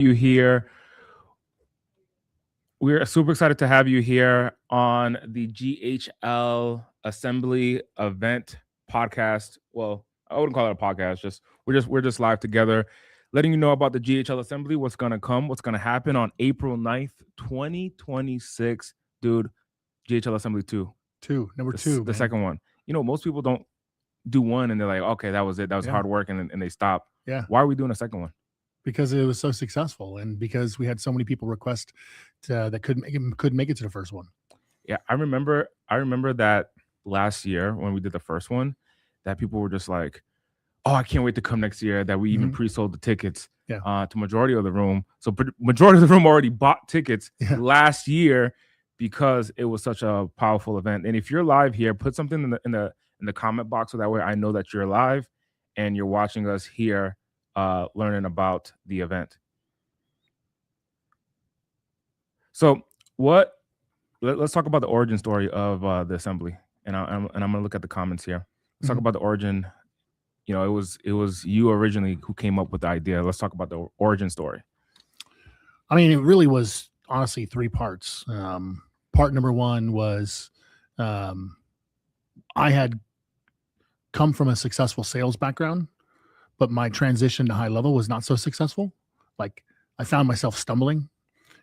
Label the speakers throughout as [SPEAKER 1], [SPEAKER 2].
[SPEAKER 1] You here. We're super excited to have you here on the GHL Assembly event podcast. Well, I wouldn't call it a podcast. We're just live together, letting you know about the GHL Assembly, what's gonna come, what's gonna happen on April 9th, 2026. Dude, GHL Assembly 2.
[SPEAKER 2] Number
[SPEAKER 1] The
[SPEAKER 2] two, man.
[SPEAKER 1] second one. Most people don't do one and they're like, okay, that was it. That was hard work, and they stop.
[SPEAKER 2] Yeah.
[SPEAKER 1] Why are we doing a second one?
[SPEAKER 2] Because it was so successful, and because we had so many people request that couldn't make it to the first one.
[SPEAKER 1] Yeah, I remember that last year when we did the first one, that people were just like, "Oh, I can't wait to come next year." That we even pre-sold the tickets to majority of the room. So majority of the room already bought tickets last year because it was such a powerful event. And if you're live here, put something in the comment box so that way I know that you're live and you're watching us here, learning about the event. So let's talk about the origin story of the assembly, and I'm gonna look at the comments here. Let's talk about the origin. It was you originally who came up with the idea. Let's talk about the origin story.
[SPEAKER 2] I mean, it really was honestly three parts. Part number one was I had come from a successful sales background, but my transition to high level was not so successful. Like, I found myself stumbling,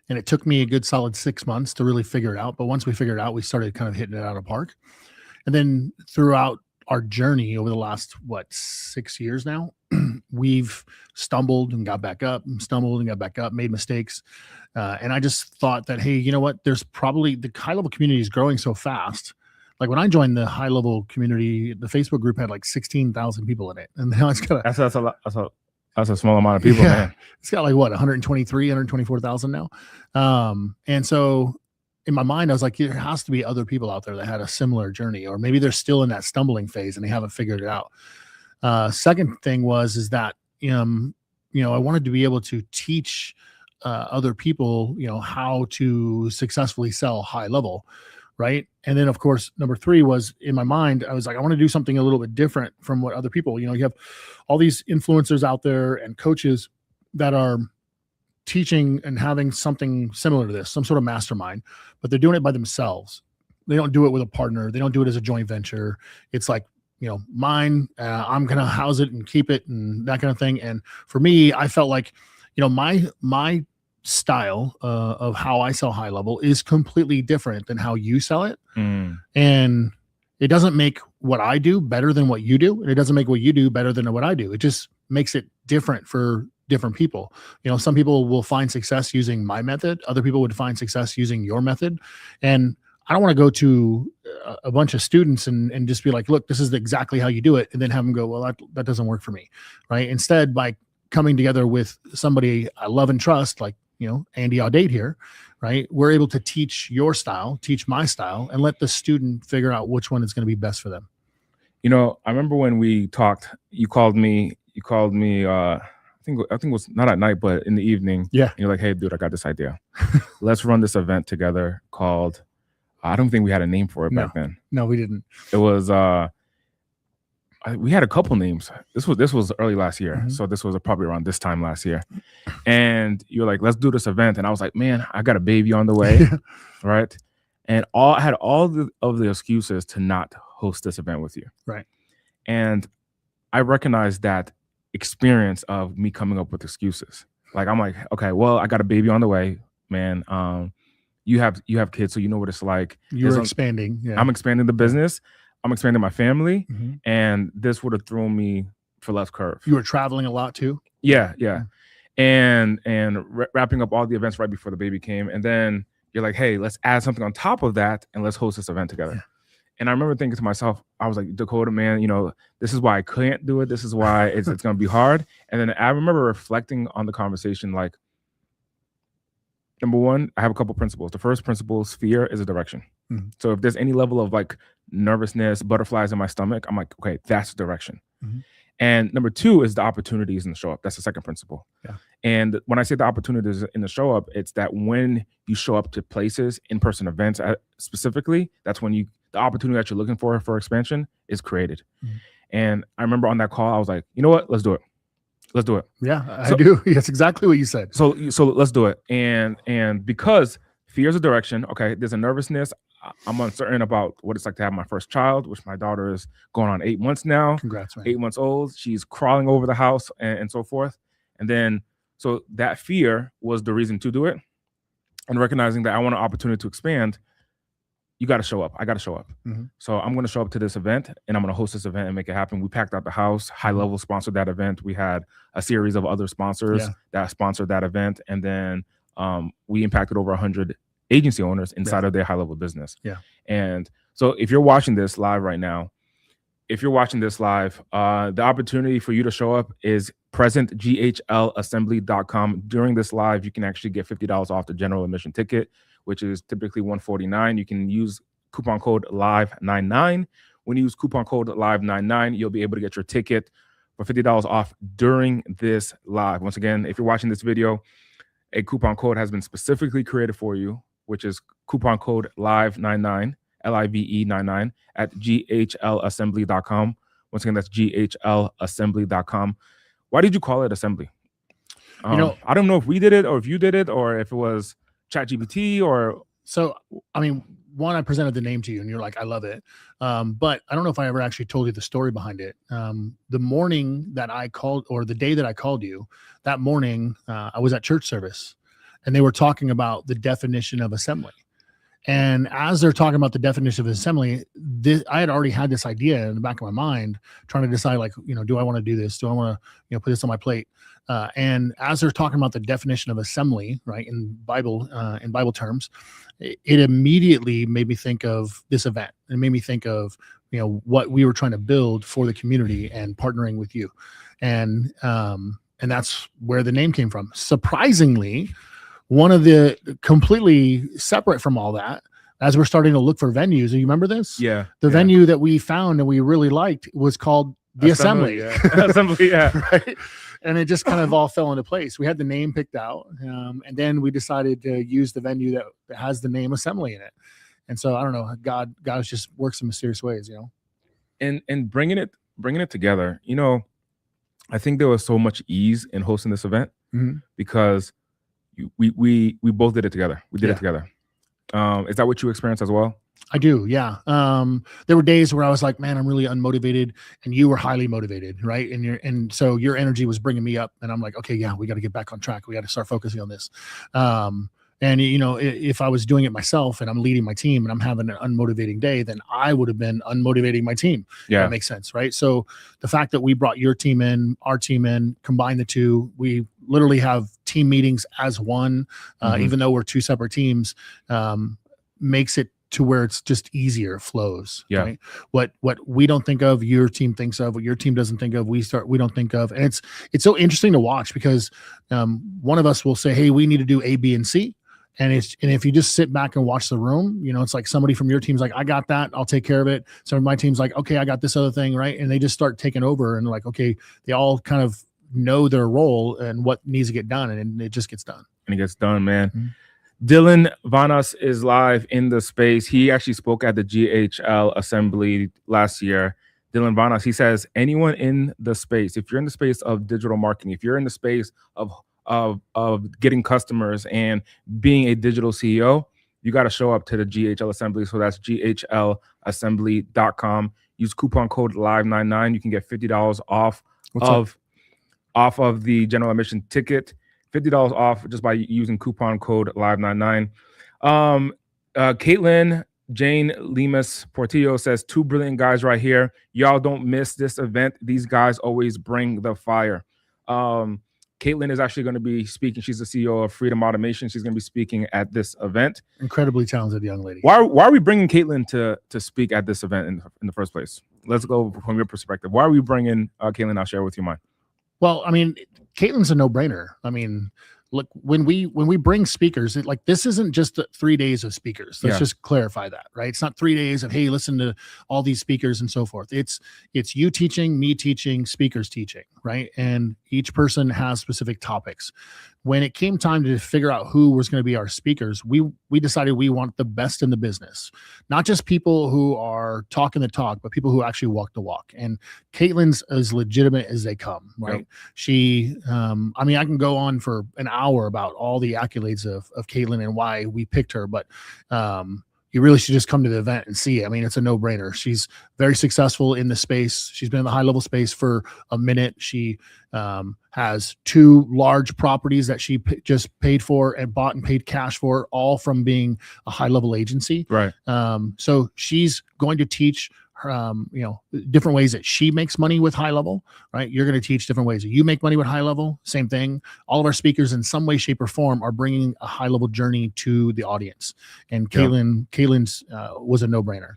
[SPEAKER 2] and it took me a good solid 6 months to really figure it out. But once we figured it out, we started kind of hitting it out of the park. And then throughout our journey over the last, 6 years now, we've stumbled and got back up, made mistakes. And I just thought that, hey, you know what? There's probably the high level community is growing so fast. Like, when I joined the high level community, the Facebook group had like 16,000 people in it. And now it's got
[SPEAKER 1] that's a lot. That's a small amount of people, man.
[SPEAKER 2] It's got like 124,000 now. And so in my mind, I was like, there has to be other people out there that had a similar journey, or maybe they're still in that stumbling phase and they haven't figured it out. Second thing is that, I wanted to be able to teach other people, how to successfully sell high level. Right. And then, of course, number three was in my mind, I was like, I want to do something a little bit different from what other people, you have all these influencers out there and coaches that are teaching and having something similar to this, some sort of mastermind, but they're doing it by themselves. They don't do it with a partner. They don't do it as a joint venture. It's like, mine, I'm going to house it and keep it and that kind of thing. And for me, I felt like, my style of how I sell high level is completely different than how you sell it. And it doesn't make what I do better than what you do. And it doesn't make what you do better than what I do. It just makes it different for different people. Some people will find success using my method. Other people would find success using your method. And I don't want to go to a bunch of students and just be like, look, this is exactly how you do it. And then have them go, well, that doesn't work for me. Right. Instead, by coming together with somebody I love and trust, like, Andy Audate here, right? We're able to teach your style, teach my style, and let the student figure out which one is going to be best for them.
[SPEAKER 1] I remember when we talked, you called me, I think it was not at night, but in the evening.
[SPEAKER 2] Yeah.
[SPEAKER 1] And you're like, hey, dude, I got this idea. Let's run this event together called, I don't think we had a name for it back then.
[SPEAKER 2] No, we didn't.
[SPEAKER 1] It was, we had a couple names. This was early last year. So this was probably around this time last year. And you're like, let's do this event. And I was like, man, I got a baby on the way. Right. And I had all of the excuses to not host this event with you.
[SPEAKER 2] Right.
[SPEAKER 1] And I recognized that experience of me coming up with excuses. Like, I'm like, okay, well, I got a baby on the way, man. You have kids, so you know what it's like.
[SPEAKER 2] You're expanding. Yeah.
[SPEAKER 1] I'm expanding the business. I'm expanding my family, and this would have thrown me for left curve.
[SPEAKER 2] You were traveling a lot too?
[SPEAKER 1] Yeah. And wrapping up all the events right before the baby came. And then you're like, hey, let's add something on top of that and let's host this event together. Yeah. And I remember thinking to myself, I was like, Dakota, man, this is why I couldn't do it. This is why it's going to be hard. And then I remember reflecting on the conversation, like, number one, I have a couple principles. The first principle is fear is a direction. So if there's any level of like nervousness, butterflies in my stomach, I'm like, okay, that's the direction. And number two is the opportunities in the show up. That's the second principle.
[SPEAKER 2] Yeah.
[SPEAKER 1] And when I say the opportunities in the show up, it's that when you show up to places, in-person events specifically, that's when the opportunity that you're looking for expansion is created. And I remember on that call, I was like, you know what, let's do it. Let's do it.
[SPEAKER 2] Yeah,
[SPEAKER 1] So-
[SPEAKER 2] I do. That's exactly what you said.
[SPEAKER 1] So let's do it. And because fear is a direction, okay, there's a nervousness. I'm uncertain about what it's like to have my first child, which my daughter is going on 8 months now.
[SPEAKER 2] Congrats, man.
[SPEAKER 1] 8 months old. She's crawling over the house and so forth. And then, so that fear was the reason to do it. And recognizing that I want an opportunity to expand, you got to show up. I got to show up.
[SPEAKER 2] Mm-hmm.
[SPEAKER 1] So I'm going to show up to this event and I'm going to host this event and make it happen. We packed out the house. High Level sponsored that event. We had a series of other sponsors that sponsored that event. And then we impacted over 100 agency owners inside of their High Level business.
[SPEAKER 2] Yeah.
[SPEAKER 1] And so if you're watching this live right now, the opportunity for you to show up is present GHLassembly.com. During this live, you can actually get $50 off the general admission ticket, which is typically $149. You can use coupon code LIVE99. When you use coupon code LIVE99, you'll be able to get your ticket for $50 off during this live. Once again, if you're watching this video, a coupon code has been specifically created for you, which is coupon code LIVE99, LIVE99 at GHLassembly.com. Once again, that's GHLassembly.com. Why did you call it assembly? I don't know if we did it or if you did it or if it was ChatGPT or.
[SPEAKER 2] So, I mean, one, I presented the name to you and you're like, I love it. But I don't know if I ever actually told you the story behind it. The morning that I called, or the day that I called you, that morning, I was at church service and they were talking about the definition of assembly. And as they're talking about the definition of assembly, I had already had this idea in the back of my mind, trying to decide, like, do I want to do this? Do I want to, put this on my plate? And as they're talking about the definition of assembly, right, in Bible terms, it immediately made me think of this event. It made me think of, what we were trying to build for the community and partnering with you. And that's where the name came from. Surprisingly, one of the completely separate from all that, as we're starting to look for venues, do you remember this?
[SPEAKER 1] Yeah.
[SPEAKER 2] The venue that we found and we really liked was called the Assembly.
[SPEAKER 1] Yeah. Assembly, yeah.
[SPEAKER 2] Right? And it just kind of all fell into place. We had the name picked out, and then we decided to use the venue that has the name Assembly in it. And so I don't know, God just works in mysterious ways,
[SPEAKER 1] And bringing it together. I think there was so much ease in hosting this event because we both did it together. We did it together. Is that what you experienced as well?
[SPEAKER 2] I do. Yeah. There were days where I was like, man, I'm really unmotivated, and you were highly motivated. Right. And so your energy was bringing me up, and I'm like, okay, yeah, we got to get back on track. We got to start focusing on this. And if I was doing it myself and I'm leading my team and I'm having an unmotivating day, then I would have been unmotivating my team.
[SPEAKER 1] Yeah.
[SPEAKER 2] That makes sense. Right. So the fact that we brought your team in, our team in, combined the two, we literally have team meetings as one, even though we're two separate teams, makes it to where it's just easier, flows.
[SPEAKER 1] Yeah.
[SPEAKER 2] Right? What we don't think of, your team thinks of. What your team doesn't think of, we don't think of. And it's so interesting to watch because one of us will say, hey, we need to do A, B, and C. And if you just sit back and watch the room, it's like somebody from your team's like, I got that, I'll take care of it. Some of my team's like, okay, I got this other thing, right? And they just start taking over and like, okay, they all kind of know their role and what needs to get done, and it just gets done.
[SPEAKER 1] And it gets done, man. Dylan Vanas is live in the space. He actually spoke at the GHL Assembly last year. Dylan Vanas, he says, anyone in the space, if you're in the space of digital marketing, if you're in the space of getting customers and being a digital CEO, you got to show up to the GHL Assembly. So that's GHLassembly.com. Use coupon code LIVE99. You can get $50 off of the general admission ticket. $50 off just by using coupon code LIVE99. Caitlin Jane Lemus Portillo says, 2 brilliant guys right here. Y'all don't miss this event. These guys always bring the fire. Caitlin is actually going to be speaking. She's the CEO of Freedom Automation. She's going to be speaking at this event.
[SPEAKER 2] Incredibly talented young lady.
[SPEAKER 1] Why are we bringing Caitlin to speak at this event in the first place? Let's go from your perspective. Why are we bringing Caitlin? I'll share with you mine.
[SPEAKER 2] Well, I mean, Caitlin's a no-brainer. I mean, look, when we bring speakers, this isn't just 3 days of speakers. Let's just clarify that, right? It's not 3 days of, hey, listen to all these speakers and so forth. It's you teaching, me teaching, speakers teaching, right? And each person has specific topics. when it came time to figure out who was going to be our speakers, we decided we want the best in the business, not just people who are talking the talk, but people who actually walk the walk. And Caitlin's as legitimate as they come, right? Yep. She, I mean, I can go on for an hour about all the accolades of Caitlin and why we picked her, but you really should just come to the event and see it. I mean, it's a no-brainer. She's very successful in the space. She's been in the high-level space for a minute. She has 2 large properties that she just paid for and bought and paid cash for, all from being a high-level agency.
[SPEAKER 1] Right.
[SPEAKER 2] So she's going to teach different ways that she makes money with high level, right? You're going to teach different ways that you make money with high level. Same thing. All of our speakers in some way, shape, or form are bringing a high level journey to the audience. And Caitlin's was a no-brainer.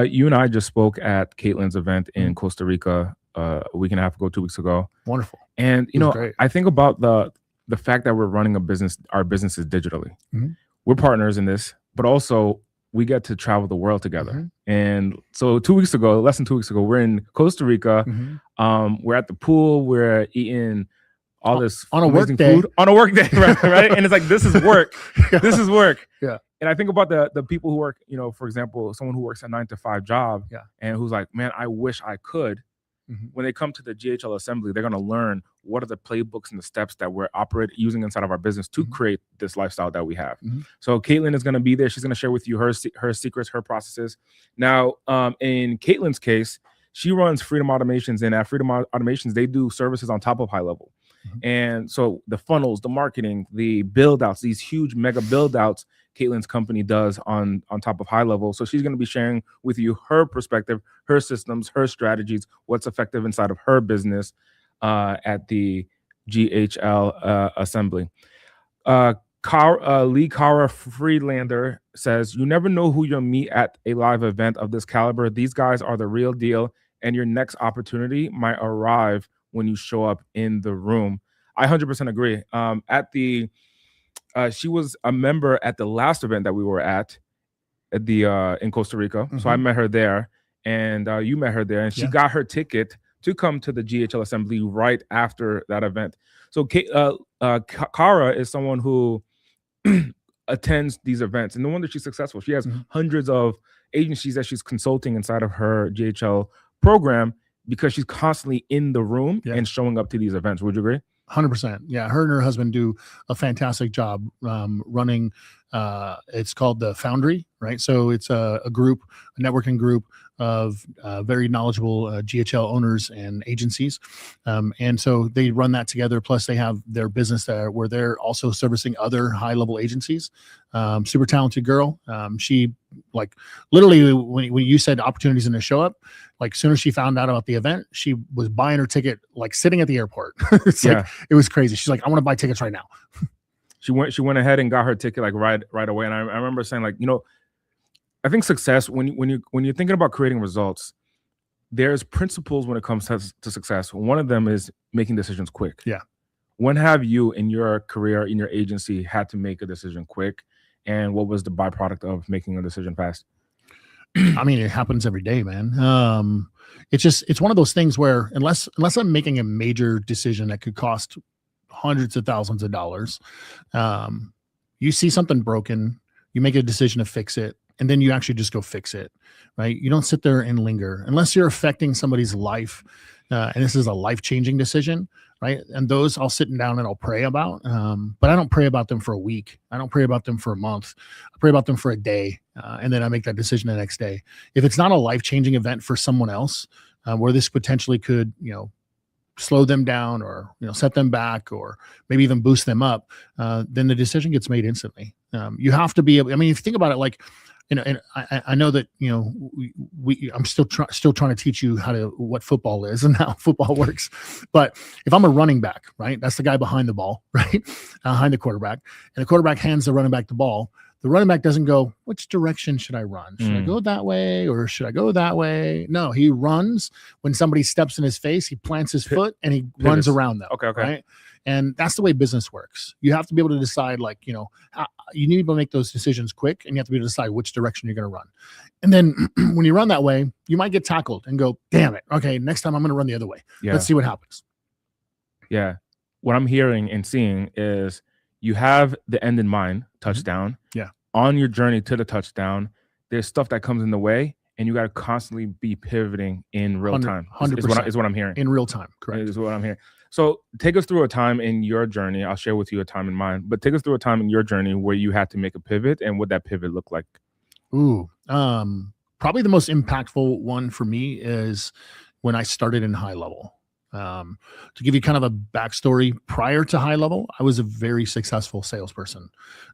[SPEAKER 1] You and I just spoke at Caitlin's event in Costa Rica a week and a half ago, 2 weeks ago.
[SPEAKER 2] Wonderful.
[SPEAKER 1] And great. I think about the fact that we're running our businesses digitally. Mm-hmm. We're partners in this, but also we get to travel the world together. Mm-hmm. And so less than 2 weeks ago, we're in Costa Rica. Mm-hmm. We're at the pool. We're eating all this
[SPEAKER 2] on a work day.
[SPEAKER 1] Food on a work day, right? And it's like, this is work.
[SPEAKER 2] Yeah.
[SPEAKER 1] This is work.
[SPEAKER 2] Yeah.
[SPEAKER 1] And I think about the people who work, for example, someone who works a 9-to-5 job, and who's like, man, I wish I could. Mm-hmm. When they come to the GHL Assembly, they're going to learn what are the playbooks and the steps that we're using inside of our business to create this lifestyle that we have. Mm-hmm. So Caitlin is going to be there. She's going to share with you her secrets, her processes. Now, in Caitlin's case, she runs Freedom Automations, and at Freedom Automations, they do services on top of high level. Mm-hmm. And so the funnels, the marketing, the build outs, these huge mega build outs, Caitlin's company does on top of high level. So she's going to be sharing with you her perspective, her systems, her strategies, what's effective inside of her business at the GHL Assembly. Lee Cara Friedlander says, you never know who you'll meet at a live event of this caliber. These guys are the real deal, and your next opportunity might arrive when you show up in the room. I 100% agree. She was a member at the last event that we were at the in Costa Rica. Mm-hmm. So I met her there, and you met her there, and she got her ticket to come to the GHL Assembly right after that event. So Cara is someone who attends these events, and no wonder she's successful. She has hundreds of agencies that she's consulting inside of her GHL program because she's constantly in the room and showing up to these events. Would you agree?
[SPEAKER 2] 100%. Yeah. Her and her husband do a fantastic job running. It's called the Foundry, right? So it's a networking group of very knowledgeable GHL owners and agencies. And so they run that together. Plus they have their business there where they're also servicing other high level agencies. Super talented girl. She literally when you said opportunities in the show up, as soon as she found out about the event, she was buying her ticket, sitting at the airport. It was crazy. She's like, I want to buy tickets right now.
[SPEAKER 1] She went ahead and got her ticket right away. And I remember saying I think success, when you're thinking about creating results, there's principles when it comes to success. One of them is making decisions quick.
[SPEAKER 2] Yeah.
[SPEAKER 1] When have you in your career, in your agency, had to make a decision quick? And what was the byproduct of making a decision fast?
[SPEAKER 2] I mean, it happens every day, man. It's one of those things where unless I'm making a major decision that could cost hundreds of thousands of dollars, you see something broken, you make a decision to fix it, and then you actually just go fix it, right? You don't sit there and linger unless you're affecting somebody's life. And this is a life-changing decision, right? And those I'll sit down and I'll pray about, but I don't pray about them for a week. I don't pray about them for a month. I pray about them for a day, and then I make that decision the next day. If it's not a life-changing event for someone else, where this potentially could, slow them down or, set them back or maybe even boost them up, then the decision gets made instantly. You have to be able, if you think about it, and I know that, I'm still trying to teach you what football is and how football works. But if I'm a running back, right, that's the guy behind the ball, right, behind the quarterback, and the quarterback hands the running back the ball. The running back doesn't go, which direction should I run? Should I go that way or should I go that way? No, he runs. When somebody steps in his face, he plants his foot and he runs around them.
[SPEAKER 1] Okay.
[SPEAKER 2] Right? And that's the way business works. You have to be able to decide, you need to make those decisions quick, and you have to be able to decide which direction you're going to run. And then when you run that way, you might get tackled and go, damn it. Okay, next time I'm going to run the other way. Yeah. Let's see what happens.
[SPEAKER 1] Yeah. what I'm hearing and seeing is you have the end in mind, touchdown.
[SPEAKER 2] Yeah.
[SPEAKER 1] On your journey to the touchdown, there's stuff that comes in the way, and you got to constantly be pivoting in real time.
[SPEAKER 2] 100%
[SPEAKER 1] Is what I'm hearing.
[SPEAKER 2] in real time. Correct.
[SPEAKER 1] Is what I'm hearing. So take us through a time in your journey. I'll share with you a time in mine, but take us through a time in your journey where you had to make a pivot and what that pivot looked like.
[SPEAKER 2] Ooh, probably the most impactful one for me is when I started in high level. To give you kind of a backstory, prior to high level, I was a very successful salesperson.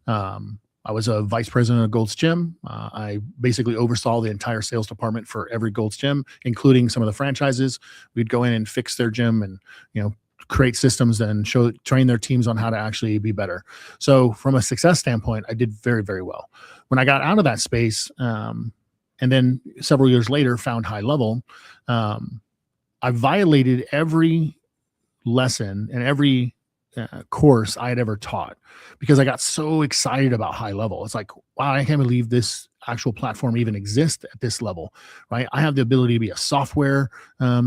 [SPEAKER 2] I was a vice president of Gold's Gym. I basically oversaw the entire sales department for every Gold's Gym, including some of the franchises. We'd go in and fix their gym and, create systems and train their teams on how to actually be better. So from a success standpoint, I did very, very well. When I got out of that space, and then several years later found high level, I violated every lesson and every course I had ever taught because I got so excited about high level. It's like, wow, I can't believe this actual platform even exists at this level, right? I have the ability to be a software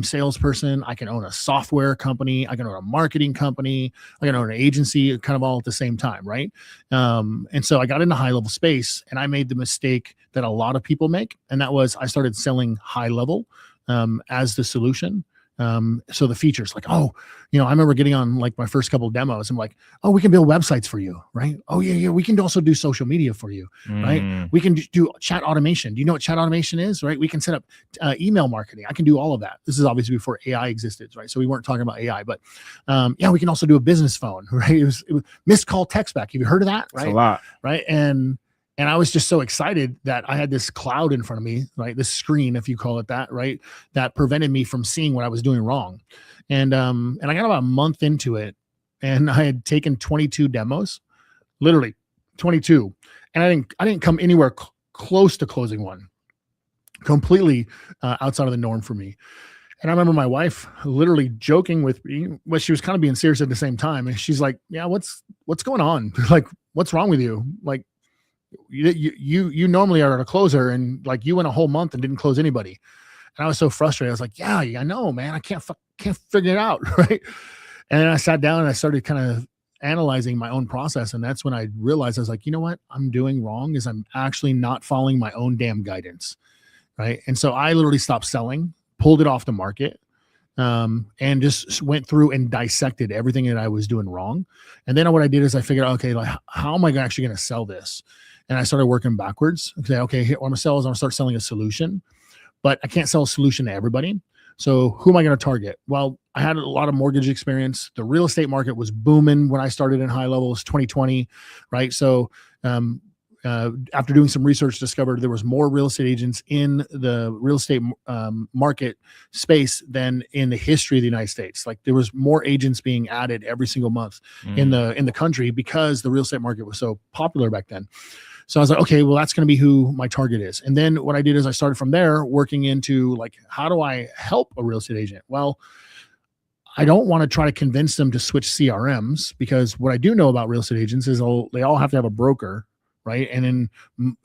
[SPEAKER 2] salesperson. I can own a software company. I can own a marketing company. I can own an agency, kind of all at the same time, right? And so I got into high level space, and I made the mistake that a lot of people make, and that was I started selling high level as the solution. So the features like, I remember getting on like my first couple of demos. I'm like, oh, we can build websites for you, right? Oh yeah. We can also do social media for you, right? We can do chat automation. Do you know what chat automation is, right? We can set up email marketing. I can do all of that. This is obviously before AI existed, right? So we weren't talking about AI, but we can also do a business phone, right? It was missed call text back. Have you heard of that? Right?
[SPEAKER 1] It's a lot.
[SPEAKER 2] Right. And I was just so excited that I had this cloud in front of me, right? This screen, if you call it that, right? That prevented me from seeing what I was doing wrong. And I got about a month into it, and I had taken 22 demos, literally 22. And I didn't come anywhere close to closing one, completely outside of the norm for me. And I remember my wife literally joking with me, but she was kind of being serious at the same time. And she's like, yeah, what's going on? Like, what's wrong with you? Like, you normally are a closer, and like you went a whole month and didn't close anybody. And I was so frustrated. I was like, yeah, I know, man. I can't figure it out. Right. And then I sat down and I started kind of analyzing my own process. And that's when I realized I was like, you know what I'm doing wrong is I'm actually not following my own damn guidance. Right. And so I literally stopped selling, pulled it off the market, and just went through and dissected everything that I was doing wrong. And then what I did is I figured out, okay, like how am I actually going to sell this? And I started working backwards. Okay, here, what I'm going to sell is I'm going to start selling a solution, but I can't sell a solution to everybody. So who am I going to target? Well, I had a lot of mortgage experience. The real estate market was booming when I started in high levels, 2020, right? So after doing some research, discovered there was more real estate agents in the real estate market space than in the history of the United States. Like there was more agents being added every single month in the country because the real estate market was so popular back then. So I was like, okay, well, that's going to be who my target is. And then what I did is I started from there working into like, how do I help a real estate agent? Well, I don't want to try to convince them to switch CRMs, because what I do know about real estate agents is they all have to have a broker, right? And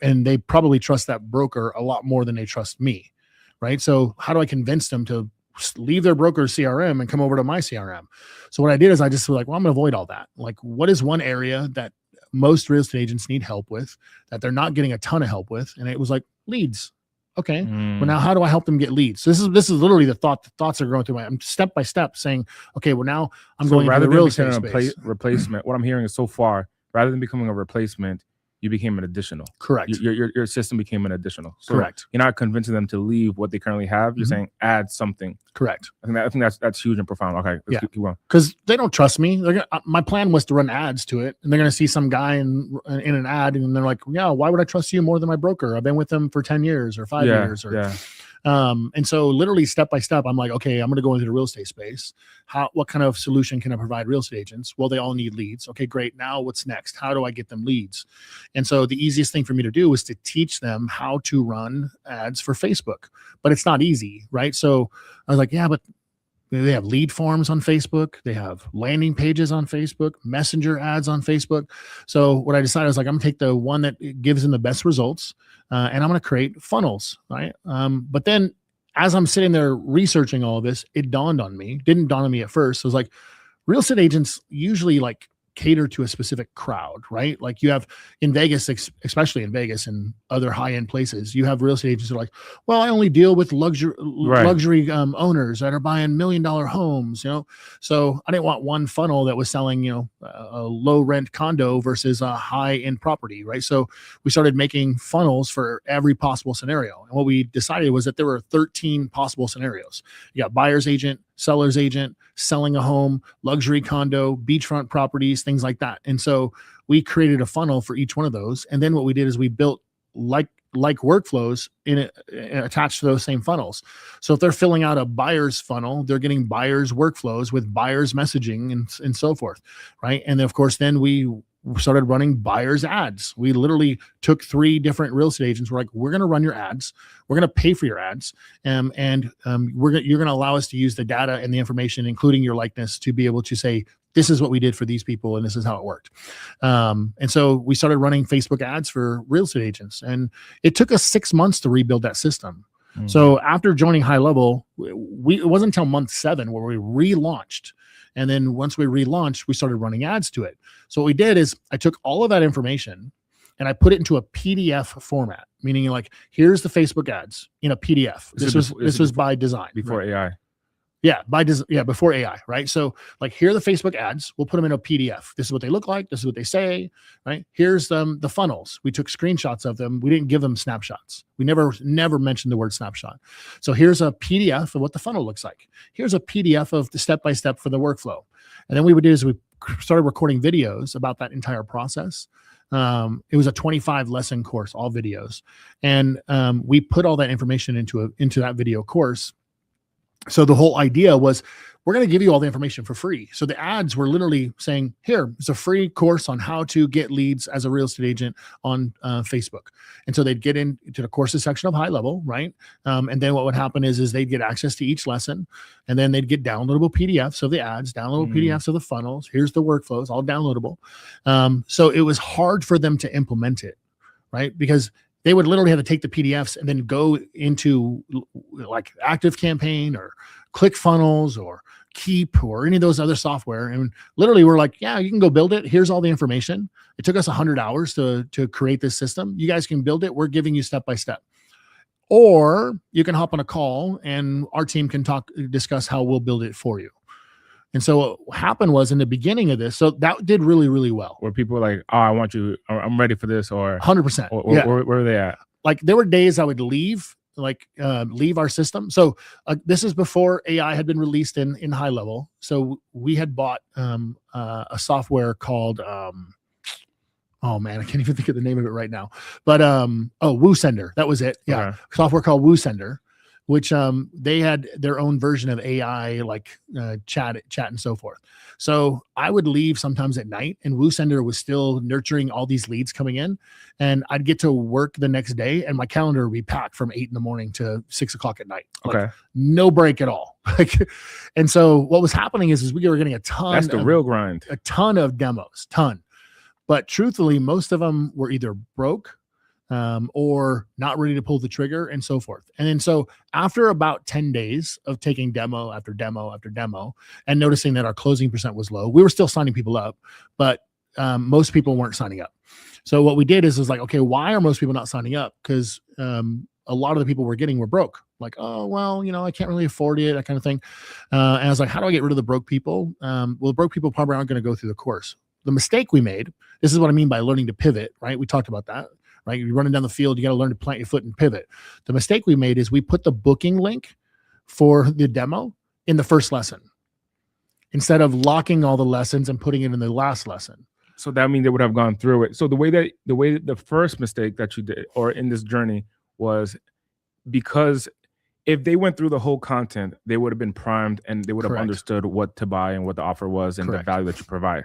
[SPEAKER 2] they probably trust that broker a lot more than they trust me, right? So how do I convince them to leave their broker's CRM and come over to my CRM? So what I did is I just was like, well, I'm going to avoid all that. Like, what is one area that most real estate agents need help with that they're not getting a ton of help with? And it was like leads. Okay. Well, now how do I help them get leads? So this is literally the thoughts are going through I'm step by step saying, okay, well, now I'm going into the real estate space.
[SPEAKER 1] Replacement. What I'm hearing is so far, rather than becoming a replacement, you became an additional.
[SPEAKER 2] Correct.
[SPEAKER 1] Your system became an additional. So
[SPEAKER 2] correct.
[SPEAKER 1] You're not convincing them to leave what they currently have. You're saying add something.
[SPEAKER 2] Correct.
[SPEAKER 1] I think that's huge and profound. Okay.
[SPEAKER 2] Yeah. Keep going. Because they don't trust me. My plan was to run ads to it, and they're going to see some guy in an ad, and they're like, yeah, why would I trust you more than my broker? I've been with them for 10 years or 5 years. And so literally step by step, I'm like, okay, I'm going to go into the real estate space. What kind of solution can I provide real estate agents? Well, they all need leads. Okay, great. Now what's next? How do I get them leads? And so the easiest thing for me to do is to teach them how to run ads for Facebook, but it's not easy, right? So I was like, yeah, but they have lead forms on Facebook. They have landing pages on Facebook, messenger ads on Facebook. So what I decided was like, I'm going to take the one that gives them the best results, and I'm going to create funnels, right? But then as I'm sitting there researching all of this, it dawned on me. Didn't dawn on me at first. It was like, real estate agents usually like cater to a specific crowd, right? Like you have in Vegas, especially in Vegas and other high-end places, you have real estate agents that are like, well, I only deal with luxury owners that are buying $1 million homes, you know? So I didn't want one funnel that was selling, you know, a low rent condo versus a high-end property, right? So we started making funnels for every possible scenario. And what we decided was that there were 13 possible scenarios. You got buyer's agent, seller's agent, selling a home, luxury condo, beachfront properties, things like that. And so we created a funnel for each one of those. And then what we did is we built like workflows in it attached to those same funnels. So if they're filling out a buyer's funnel, they're getting buyer's workflows with buyer's messaging and so forth, right? And then of course, then we started running buyer's ads. We literally took 3 different real estate agents. We're like, we're going to run your ads. We're going to pay for your ads. And you're going to allow us to use the data and the information, including your likeness, to be able to say, this is what we did for these people and this is how it worked. And so we started running Facebook ads for real estate agents. And it took us 6 months to rebuild that system. Mm-hmm. So after joining High Level, it wasn't until month 7 where we relaunched. And then once we relaunched, we started running ads to it. So what we did is I took all of that information and I put it into a PDF format, meaning like, here's the Facebook ads in a PDF. This was by design.
[SPEAKER 1] Before AI.
[SPEAKER 2] Yeah, before AI, right? So like, here are the Facebook ads. We'll put them in a PDF. This is what they look like. This is what they say, right? Here's the funnels. We took screenshots of them. We didn't give them snapshots. We never mentioned the word snapshot. So here's a PDF of what the funnel looks like. Here's a PDF of the step-by-step for the workflow. And then what we would do is we started recording videos about that entire process. It was a 25 lesson course, all videos. And we put all that information into that video course. So the whole idea was, we're going to give you all the information for free. So the ads were literally saying, here, it's a free course on how to get leads as a real estate agent on Facebook. And so they'd get into the courses section of High Level, right? And then what would happen is they'd get access to each lesson, and then they'd get downloadable PDFs of the ads, downloadable PDFs of the funnels. Here's the workflows, all downloadable. So it was hard for them to implement it, right? Because they would literally have to take the PDFs and then go into like ActiveCampaign or ClickFunnels or Keep or any of those other software. And literally we're like, yeah, you can go build it. Here's all the information. It took us 100 hours to create this system. You guys can build it. We're giving you step-by-step. Or you can hop on a call and our team can discuss how we'll build it for you. And so what happened was in the beginning of this, so that did really, really well.
[SPEAKER 1] Where people were like, oh, I want you, I'm ready for this, or
[SPEAKER 2] 100%.
[SPEAKER 1] Where are they at?
[SPEAKER 2] Like there were days I would leave our system. So this is before AI had been released in High Level. So we had bought a software called, oh man, I can't even think of the name of it right now. But WooSender, that was it. Yeah, okay. Software called WooSender, which they had their own version of AI, like chat and so forth. So I would leave sometimes at night, and WooSender was still nurturing all these leads coming in, and I'd get to work the next day, and my calendar would be packed from 8 a.m. to 6 o'clock at night.
[SPEAKER 1] Okay,
[SPEAKER 2] like, no break at all. And so what was happening is we were getting a ton.
[SPEAKER 1] That's the real grind.
[SPEAKER 2] A ton of demos, but truthfully, most of them were either broke. Or not ready to pull the trigger and so forth. And then so after about 10 days of taking demo after demo after demo and noticing that our closing percent was low, we were still signing people up, but most people weren't signing up. So what we did is like, okay, why are most people not signing up? Because a lot of the people we're getting were broke. Like, oh, well, I can't really afford it, that kind of thing. And I was like, how do I get rid of the broke people? Well, broke people probably aren't going to go through the course. The mistake we made, this is what I mean by learning to pivot, right? We talked about that. Right? You're running down the field, you got to learn to plant your foot and pivot. The mistake we made is we put the booking link for the demo in the first lesson instead of locking all the lessons and putting it in the last lesson.
[SPEAKER 1] So that means they would have gone through it. So the first mistake that you did, or in this journey, was because if they went through the whole content, they would have been primed and they would have understood what to buy and what the offer was and the value that you provide.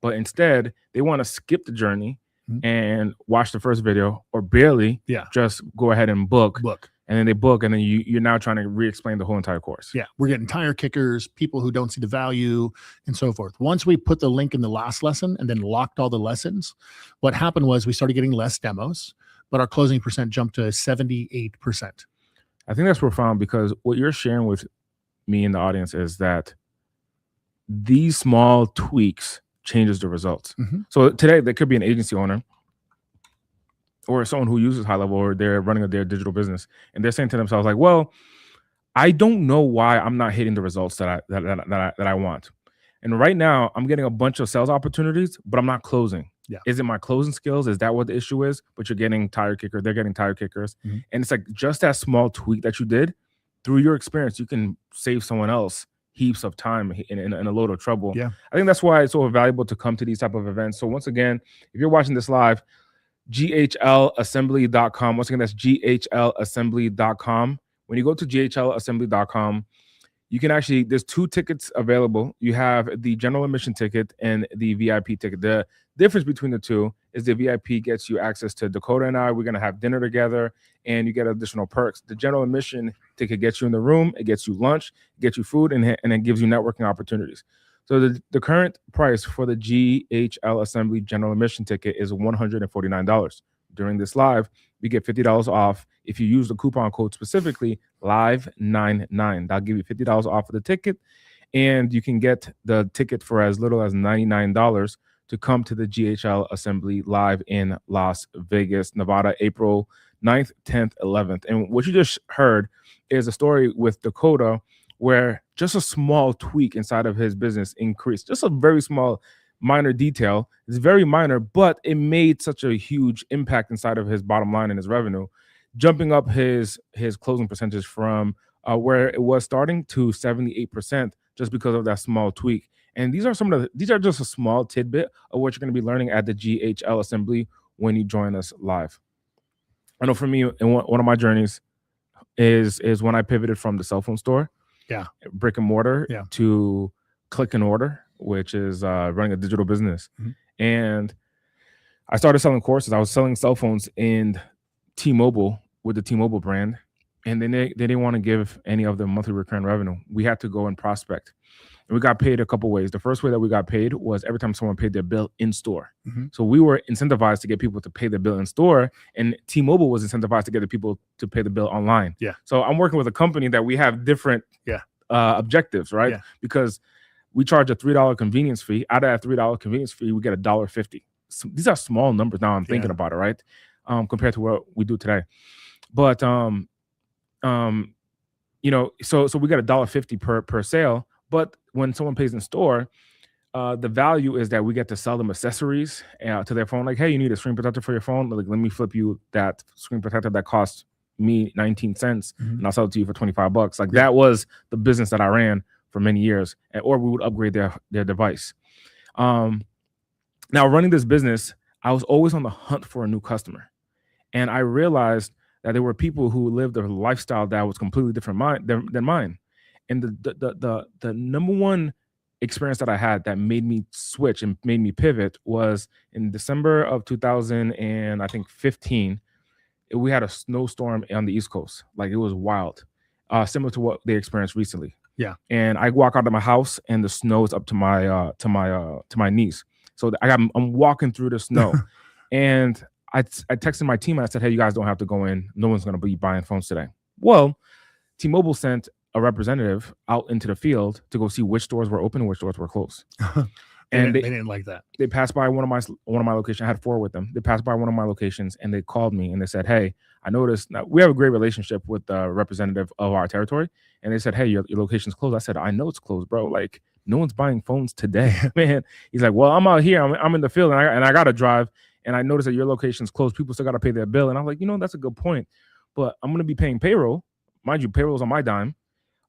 [SPEAKER 1] But instead, they want to skip the journey and watch the first video, or barely just go ahead and book. And then they book, and then you're now trying to re-explain the whole entire course.
[SPEAKER 2] Yeah, we're getting tire kickers, people who don't see the value, and so forth. Once we put the link in the last lesson and then locked all the lessons, what happened was we started getting less demos, but our closing percent jumped to 78%.
[SPEAKER 1] I think that's profound, because what you're sharing with me and the audience is that these small tweaks changes the results.
[SPEAKER 2] Mm-hmm.
[SPEAKER 1] So today there could be an agency owner or someone who uses high level, or they're running their digital business, and they're saying to themselves like, well, I don't know why I'm not hitting the results that I want. And right now I'm getting a bunch of sales opportunities, but I'm not closing.
[SPEAKER 2] Yeah.
[SPEAKER 1] Is it my closing skills? Is that what the issue is? But you're getting tire kicker. They're getting tire kickers.
[SPEAKER 2] Mm-hmm.
[SPEAKER 1] And it's like just that small tweak that you did, through your experience, you can save someone else heaps of time in a load of trouble.
[SPEAKER 2] Yeah.
[SPEAKER 1] I think that's why it's so valuable to come to these type of events. So once again, if you're watching this live, GHLassembly.com. Once again, that's GHLassembly.com. When you go to GHLassembly.com, you can actually, there's 2 tickets available. You have the general admission ticket and the VIP ticket. The difference between the two is the VIP gets you access to Dakota and I. We're going to have dinner together and you get additional perks. The general admission ticket gets you in the room. It gets you lunch, it gets you food, and it gives you networking opportunities. So the current price for the GHL Assembly general admission ticket is $149. During this live, we get $50 off if you use the coupon code specifically LIVE99. That'll give you $50 off of the ticket, and you can get the ticket for as little as $99 to come to the GHL Assembly live in Las Vegas, Nevada, April 9th, 10th, 11th. And what you just heard is a story with Dakota where just a small tweak inside of his business increased, just a very small minor detail. It's very minor, but it made such a huge impact inside of his bottom line and his revenue, jumping up his closing percentage from where it was starting to 78% just because of that small tweak. And these are just a small tidbit of what you're going to be learning at the GHL Assembly when you join us live. I know for me, and one of my journeys is when I pivoted from the cell phone store, brick and mortar, to click and order, which is running a digital business. Mm-hmm. And I started selling courses. I was selling cell phones in T-Mobile with the T-Mobile brand, and then they didn't want to give any of the monthly recurring revenue. We had to go and prospect. And we got paid a couple ways. The first way that we got paid was every time someone paid their bill in store. Mm-hmm. So we were incentivized to get people to pay their bill in store, and T-Mobile was incentivized to get the people to pay the bill online. Yeah. So I'm working with a company that we have different objectives, right? Yeah. Because we charge a $3 convenience fee. Out of that $3 convenience fee, we get $1.50. So these are small numbers now. I'm thinking about it, right? Compared to what we do today. But so we get $1.50 per sale. But when someone pays in store, the value is that we get to sell them accessories to their phone. Like, hey, you need a screen protector for your phone? Like, let me flip you that screen protector that costs me 19 cents, mm-hmm. and I'll sell it to you for $25. Like, that was the business that I ran for many years, or we would upgrade their device. Now, running this business, I was always on the hunt for a new customer, and I realized that there were people who lived a lifestyle that was completely different than mine. And the number one experience that I had that made me switch and made me pivot was in December of 2015. We had a snowstorm on the East Coast. Like, it was wild, similar to what they experienced recently. Yeah. And I walk out of my house and the snow is up to my knees. So I'm walking through the snow, and I texted my team and I said, hey, you guys don't have to go in. No one's going to be buying phones today. Well, T-Mobile sent a representative out into the field to go see which stores were open and which stores were closed.
[SPEAKER 2] And they didn't like that.
[SPEAKER 1] They passed by one of my locations. I had 4 with them. They passed by one of my locations and they called me and they said, hey, I noticed. Now, we have a great relationship with the representative of our territory. And they said, hey, your location's closed. I said, I know it's closed, bro. Like, no one's buying phones today, man. He's like, well, I'm out here. I'm in the field and I got to drive. And I noticed that your location's closed. People still got to pay their bill. And I'm like, that's a good point. But I'm going to be paying payroll. Mind you, payroll's on my dime.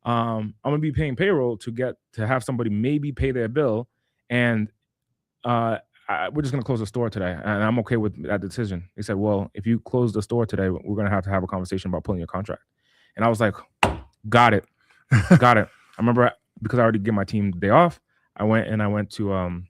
[SPEAKER 1] I'm going to be paying payroll to have somebody maybe pay their bill. And we're just going to close the store today. And I'm okay with that decision. He said, well, if you close the store today, we're going to have a conversation about pulling your contract. And I was like, got it. Got it. I remember, because I already gave my team the day off, I went to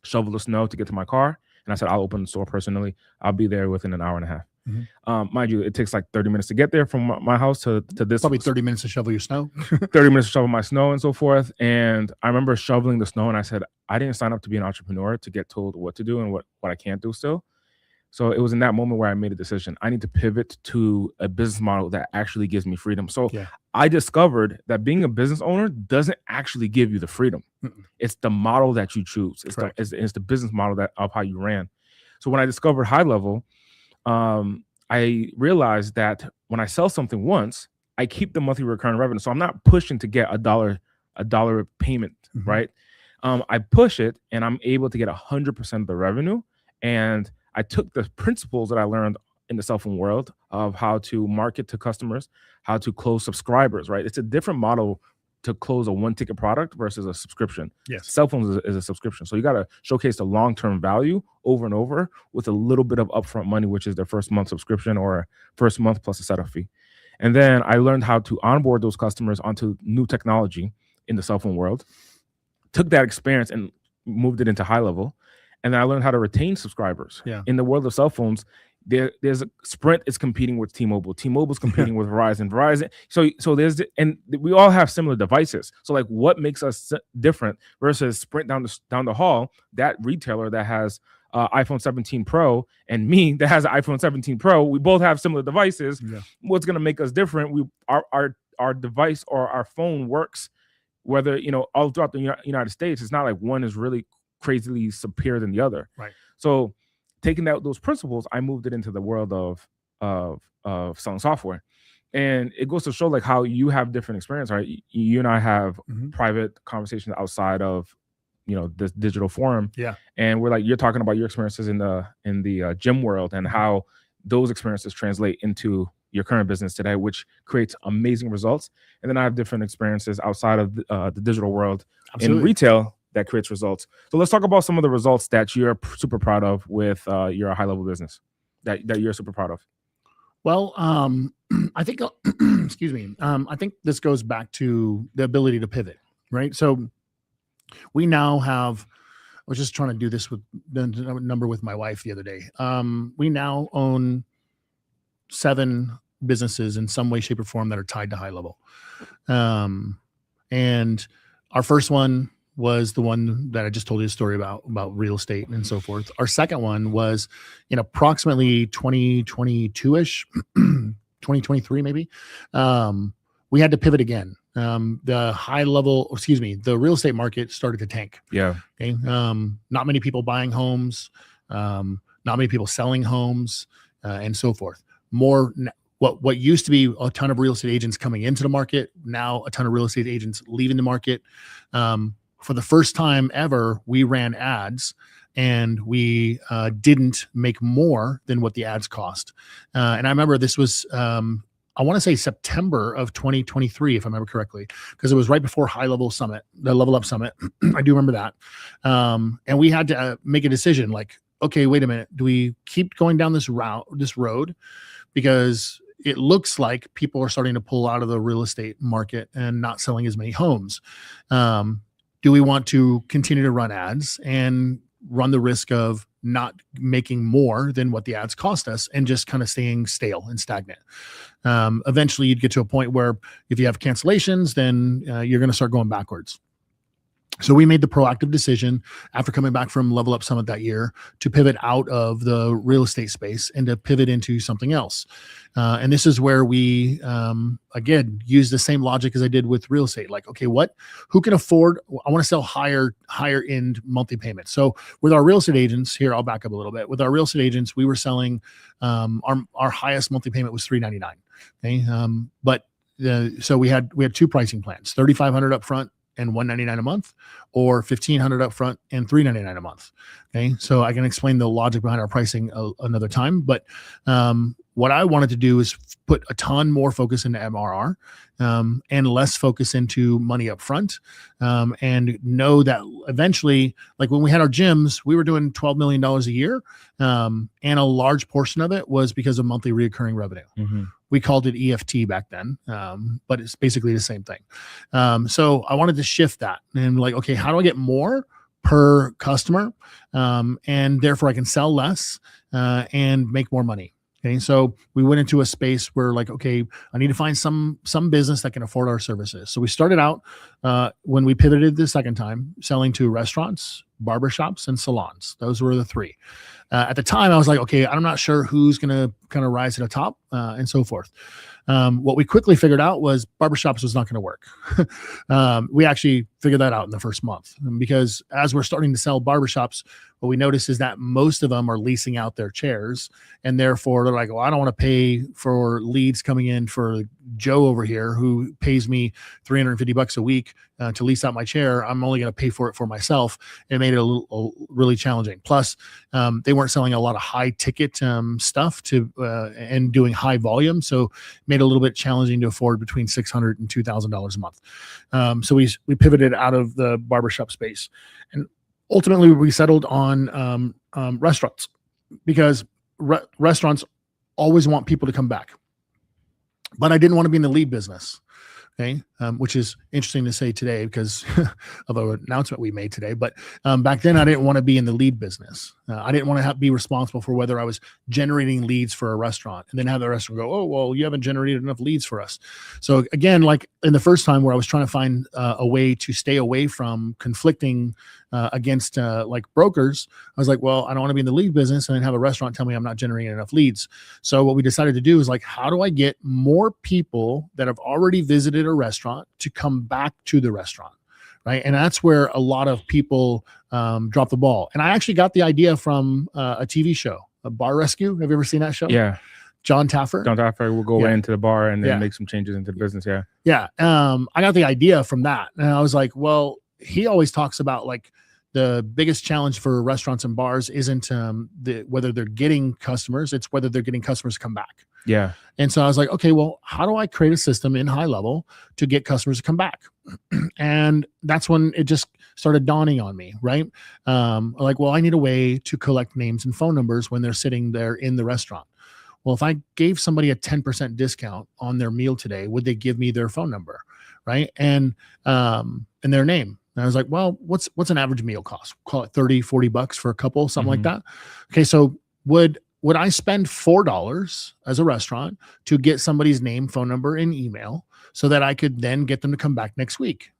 [SPEAKER 1] shovel the snow to get to my car. And I said, I'll open the store personally. I'll be there within an hour and a half. Mm-hmm. Mind you, it takes like 30 minutes to get there from my house to this.
[SPEAKER 2] Probably 30 minutes to shovel your snow.
[SPEAKER 1] 30 minutes to shovel my snow and so forth. And I remember shoveling the snow and I said, I didn't sign up to be an entrepreneur to get told what to do and what I can't do still. So it was in that moment where I made a decision. I need to pivot to a business model that actually gives me freedom. So I discovered that being a business owner doesn't actually give you the freedom. It's the model that you choose. It's the business model of how you ran. So when I discovered High Level, I realized that when I sell something once, I keep the monthly recurring revenue. So I'm not pushing to get a dollar payment, right? I push it and I'm able to get 100% of the revenue. And I took the principles that I learned in the cell phone world of how to market to customers, how to close subscribers, right? It's a different model to close a one-ticket product versus a subscription.
[SPEAKER 2] Yes.
[SPEAKER 1] Cell phones is a subscription. So you got to showcase the long-term value over and over with a little bit of upfront money, which is their first month subscription or first month plus a setup fee. And then I learned how to onboard those customers onto new technology in the cell phone world, took that experience and moved it into High Level. And then I learned how to retain subscribers. In the world of cell phones, there's Sprint is competing with T-Mobile. T-Mobile's competing with Verizon. So and we all have similar devices. So like, what makes us different versus Sprint down the hall, that retailer that has iPhone 17 Pro, and me that has an iPhone 17 Pro? We both have similar devices. What's going to make us different? Our device or our phone works, whether all throughout the United States. It's not like one is really crazily superior than the other.
[SPEAKER 2] Right.
[SPEAKER 1] So taking out those principles, I moved it into the world of selling software. And it goes to show like how you have different experience, right? You and I have private conversations outside of this digital forum. And we're like, you're talking about your experiences in the gym world and how those experiences translate into your current business today, which creates amazing results. And then I have different experiences outside of the digital world in retail that creates results. So let's talk about some of the results that you're super proud of with your High Level business that you're super proud of.
[SPEAKER 2] Well, I think, excuse me. I think this goes back to the ability to pivot, right? So we now have, I was just trying to do this with the number with my wife the other day. We now own 7 businesses in some way, shape, or form that are tied to High Level. And our first one was the one that I just told you a story about real estate and so forth. Our second one was in approximately 2022-ish, 2023 maybe. We had to pivot again. The the real estate market started to tank. Okay. Not many people buying homes, not many people selling homes, and so forth. More what used to be a ton of real estate agents coming into the market, now a ton of real estate agents leaving the market. For the first time ever, we ran ads and we didn't make more than what the ads cost. And I remember this was, I want to say September of 2023, if I remember correctly, because it was right before High Level Summit, the Level Up Summit. I do remember that. And we had to make a decision like, okay, wait a minute. Do we keep going down this road? Because it looks like people are starting to pull out of the real estate market and not selling as many homes. Do we want to continue to run ads and run the risk of not making more than what the ads cost us and just kind of staying stale and stagnant? Eventually you'd get to a point where if you have cancellations, then you're going to start going backwards. So we made the proactive decision after coming back from Level Up Summit that year to pivot out of the real estate space and to pivot into something else. And this is where we, again, use the same logic as I did with real estate. Like, okay, who can afford, I want to sell higher end monthly payments. So with our real estate agents here, I'll back up a little bit. With our real estate agents, we were selling, our highest monthly payment was $399. Okay. So we had 2 pricing plans, $3,500 up front and $199 a month, or $1,500 up front and $399 a month. Okay. So I can explain the logic behind our pricing another time, but, what I wanted to do is put a ton more focus into MRR, and less focus into money up front, and know that eventually, like when we had our gyms, we were doing $12 million a year. And a large portion of it was because of monthly recurring revenue. We called it EFT back then, but it's basically the same thing. So I wanted to shift that and like, okay, how do I get more per customer? And therefore I can sell less, and make more money. Okay, so we went into a space where like, okay, I need to find some business that can afford our services. So we started out when we pivoted the second time, selling to restaurants, barbershops, and salons. Those were the three. At the time, I was like, okay, I'm not sure who's going to kind of rise to the top and so forth. What we quickly figured out was barbershops was not going to work. We actually figured that out in the first month because as we're starting to sell barbershops, what we notice is that most of them are leasing out their chairs, and therefore they're like, well, I don't want to pay for leads coming in for Joe over here who pays me $350 a week to lease out my chair. I'm only going to pay for it for myself. It made it really challenging. Plus, they weren't selling a lot of high ticket stuff and doing high volume, so it made it a little bit challenging to afford between $600 and $2,000 a month. So we pivoted out of the barbershop space, and ultimately we settled on restaurants because restaurants always want people to come back. But I didn't want to be in the lead business. Okay. Which is interesting to say today because of an announcement we made today. But back then I didn't want to be in the lead business. I didn't want to be responsible for whether I was generating leads for a restaurant and then have the restaurant go, oh, well, you haven't generated enough leads for us. So again, like in the first time where I was trying to find a way to stay away from conflicting against like brokers, I was like, well, I don't want to be in the lead business and then have a restaurant tell me I'm not generating enough leads. So what we decided to do is like, how do I get more people that have already visited a restaurant to come back to the restaurant? Right. And that's where a lot of people drop the ball. And I actually got the idea from a TV show, a Bar Rescue. Have you ever seen that show?
[SPEAKER 1] Yeah.
[SPEAKER 2] John Taffer
[SPEAKER 1] will go into the bar and then make some changes into the business. Yeah.
[SPEAKER 2] Yeah. I got the idea from that. And I was like, well, he always talks about like the biggest challenge for restaurants and bars isn't whether they're getting customers, it's whether they're getting customers to come back.
[SPEAKER 1] Yeah.
[SPEAKER 2] And so I was like, okay, well, how do I create a system in high level to get customers to come back? And that's when it just started dawning on me, right? Like, well, I need a way to collect names and phone numbers when they're sitting there in the restaurant. Well, if I gave somebody a 10% discount on their meal today, would they give me their phone number, right? And their name. And I was like, well, what's an average meal cost? Call it $30-$40 for a couple, something like that. Okay, so would I spend $4 as a restaurant to get somebody's name, phone number, and email so that I could then get them to come back next week?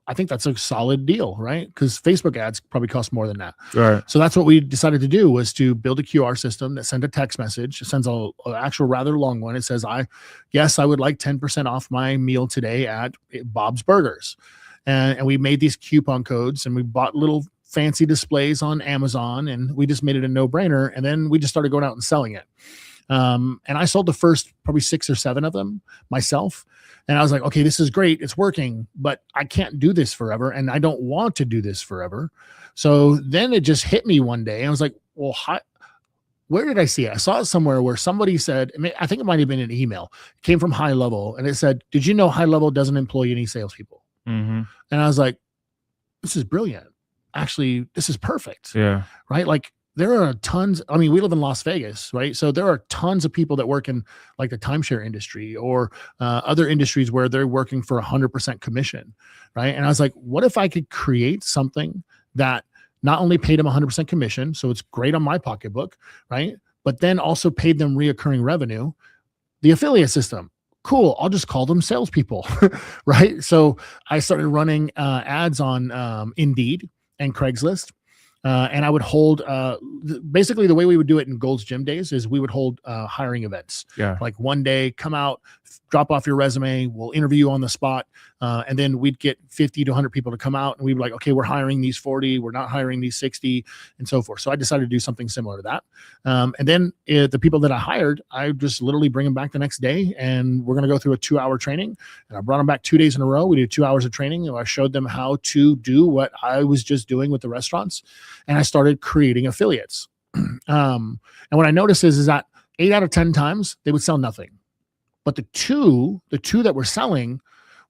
[SPEAKER 2] I think that's a solid deal, right? Because Facebook ads probably cost more than that.
[SPEAKER 1] Right.
[SPEAKER 2] So that's what we decided to do, was to build a QR system that sends a text message. It sends an actual rather long one. It says, I would like 10% off my meal today at Bob's Burgers. And we made these coupon codes, and we bought little fancy displays on Amazon, and we just made it a no-brainer. And then we just started going out and selling it. And I sold the first probably 6 or 7 of them myself. And I was like, okay, this is great. It's working, but I can't do this forever. And I don't want to do this forever. So then it just hit me one day. I was like, well, where did I see it? I saw it somewhere where somebody said, I think it might've been an email. It came from High Level, and it said, did you know High Level doesn't employ any salespeople?
[SPEAKER 1] Mm-hmm.
[SPEAKER 2] And I was like, this is brilliant. Actually, this is perfect.
[SPEAKER 1] Yeah.
[SPEAKER 2] Right. Like there are tons. I mean, we live in Las Vegas, right? So there are tons of people that work in like the timeshare industry or other industries where they're working for 100% commission. Right. And I was like, what if I could create something that not only paid them 100% commission, so it's great on my pocketbook, right? But then also paid them reoccurring revenue, the affiliate system. Cool. I'll just call them salespeople, right? So I started running ads on Indeed and Craigslist. And I would hold, basically the way we would do it in Gold's Gym days is we would hold hiring events.
[SPEAKER 1] Yeah.
[SPEAKER 2] Like one day, come out, drop off your resume, we'll interview you on the spot. And then we'd get 50 to 100 people to come out, and we'd be like, okay, we're hiring these 40, we're not hiring these 60, and so forth. So I decided to do something similar to that. And then the people that I hired, I just literally bring them back the next day, and we're going to go through a 2-hour training. And I brought them back 2 days in a row. We did 2 hours of training, and I showed them how to do what I was just doing with the restaurants. And I started creating affiliates. And what I noticed is that 8 out of 10 times they would sell nothing. But the two that were selling